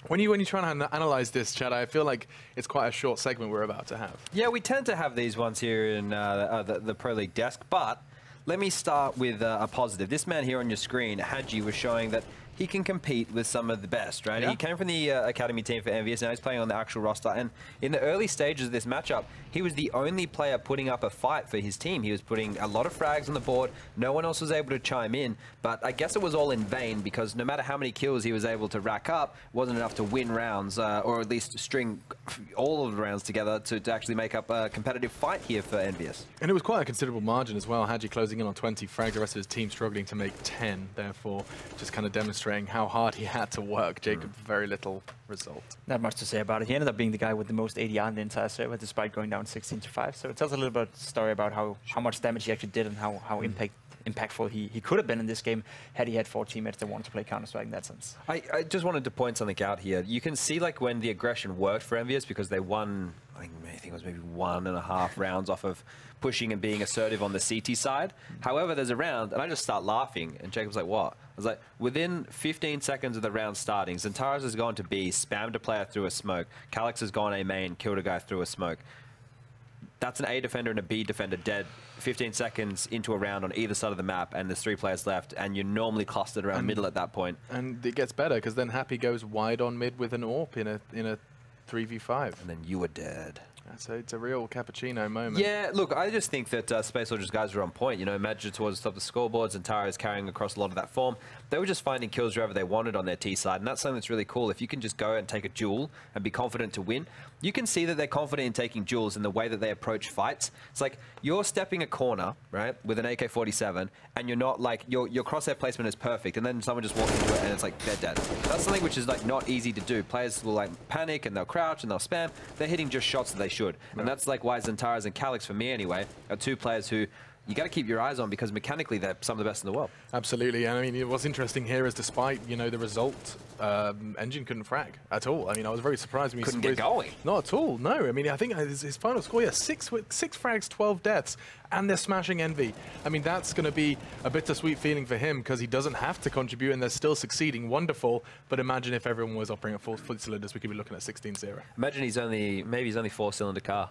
[SPEAKER 1] When you're trying to analyze this, Chad, I feel like it's quite a short segment we're about to have.
[SPEAKER 2] Yeah, we tend to have these ones here in the Pro League desk, but let me start with a positive. This man here on your screen, Hadji, was showing that he can compete with some of the best, right? Yeah. He came from the academy team for EnVyUs, now he's playing on the actual roster, and in the early stages of this matchup, he was the only player putting up a fight for his team. He was putting a lot of frags on the board, no one else was able to chime in, but I guess it was all in vain because no matter how many kills he was able to rack up, wasn't enough to win rounds, or at least string all of the rounds together to actually make up a competitive fight here for EnVyUs. And
[SPEAKER 1] it was quite a considerable margin as well. Hadji closing in on 20 frags, the rest of his team struggling to make 10, therefore just kind of demonstrating how hard he had to work. Jacob, very little result.
[SPEAKER 3] Not much to say about it. He ended up being the guy with the most ADR in the entire server, despite going down 16-5. So it tells a little bit story about how much damage he actually did and how impactful he could have been in this game had he had 4 teammates that wanted to play Counter-Strike in that sense.
[SPEAKER 2] I just wanted to point something out here. You can see like when the aggression worked for EnVyUs because they won, I think it was maybe 1.5 rounds off of pushing and being assertive on the CT side. However, there's a round, and I just start laughing, and Jacob's like, what? I was like, within 15 seconds of the round starting, Zantares has gone to B, spammed a player through a smoke. Calix has gone A main, killed a guy through a smoke. That's an A defender and a B defender dead 15 seconds into a round on either side of the map, and there's 3 players left, and you're normally clustered around middle at that point.
[SPEAKER 1] And it gets better, because then Happy goes wide on mid with an AWP in a 3v5.
[SPEAKER 2] And then you are dead.
[SPEAKER 1] So it's a real cappuccino moment.
[SPEAKER 2] Yeah, look, I just think that Space Soldiers guys are on point. You know, Major towards the top of the scoreboards and Tara is carrying across a lot of that form. They were just finding kills wherever they wanted on their T side, and that's something that's really cool. If you can just go and take a duel and be confident to win, you can see that they're confident in taking duels in the way that they approach fights. It's like you're stepping a corner, right, with an AK-47, and you're not like, your crosshair placement is perfect, and then someone just walks into it and it's like, they're dead. That's something which is like not easy to do. Players will like panic and they'll crouch and they'll spam. They're hitting just shots that they should. And that's like why Zantares and Calix, for me anyway, are 2 players who you got to keep your eyes on because mechanically they're some of the best in the world.
[SPEAKER 1] Absolutely, and I mean, what's interesting here is despite, you know, the result, Engine couldn't frag at all. I mean, I was very surprised when he
[SPEAKER 2] Couldn't get going.
[SPEAKER 1] Not at all, no. I mean, I think his final score, yeah, six frags, 12 deaths, and they're smashing Envy. I mean, that's going to be a bittersweet feeling for him because he doesn't have to contribute and they're still succeeding. Wonderful, but imagine if everyone was operating at full cylinders, we could be looking at 16-0.
[SPEAKER 2] Imagine maybe he's only 4-cylinder car.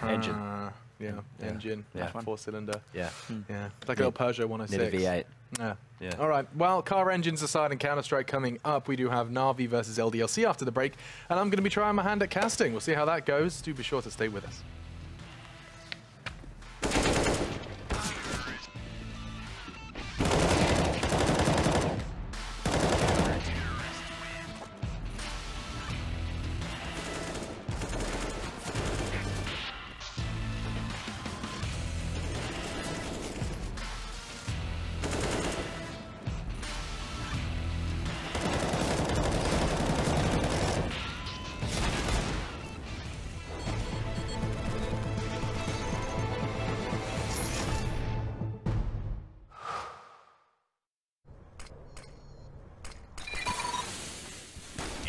[SPEAKER 2] Engine.
[SPEAKER 1] Yeah, engine,
[SPEAKER 2] Yeah.
[SPEAKER 1] 4-cylinder.
[SPEAKER 2] Yeah.
[SPEAKER 1] Yeah, like a little Peugeot 106.
[SPEAKER 2] Need a V8.
[SPEAKER 1] Yeah. All right. Well, car engines aside and Counter-Strike coming up, we do have Na'Vi versus LDLC after the break, and I'm going to be trying my hand at casting. We'll see how that goes. Do be sure to stay with us.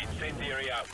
[SPEAKER 6] Incendiary out.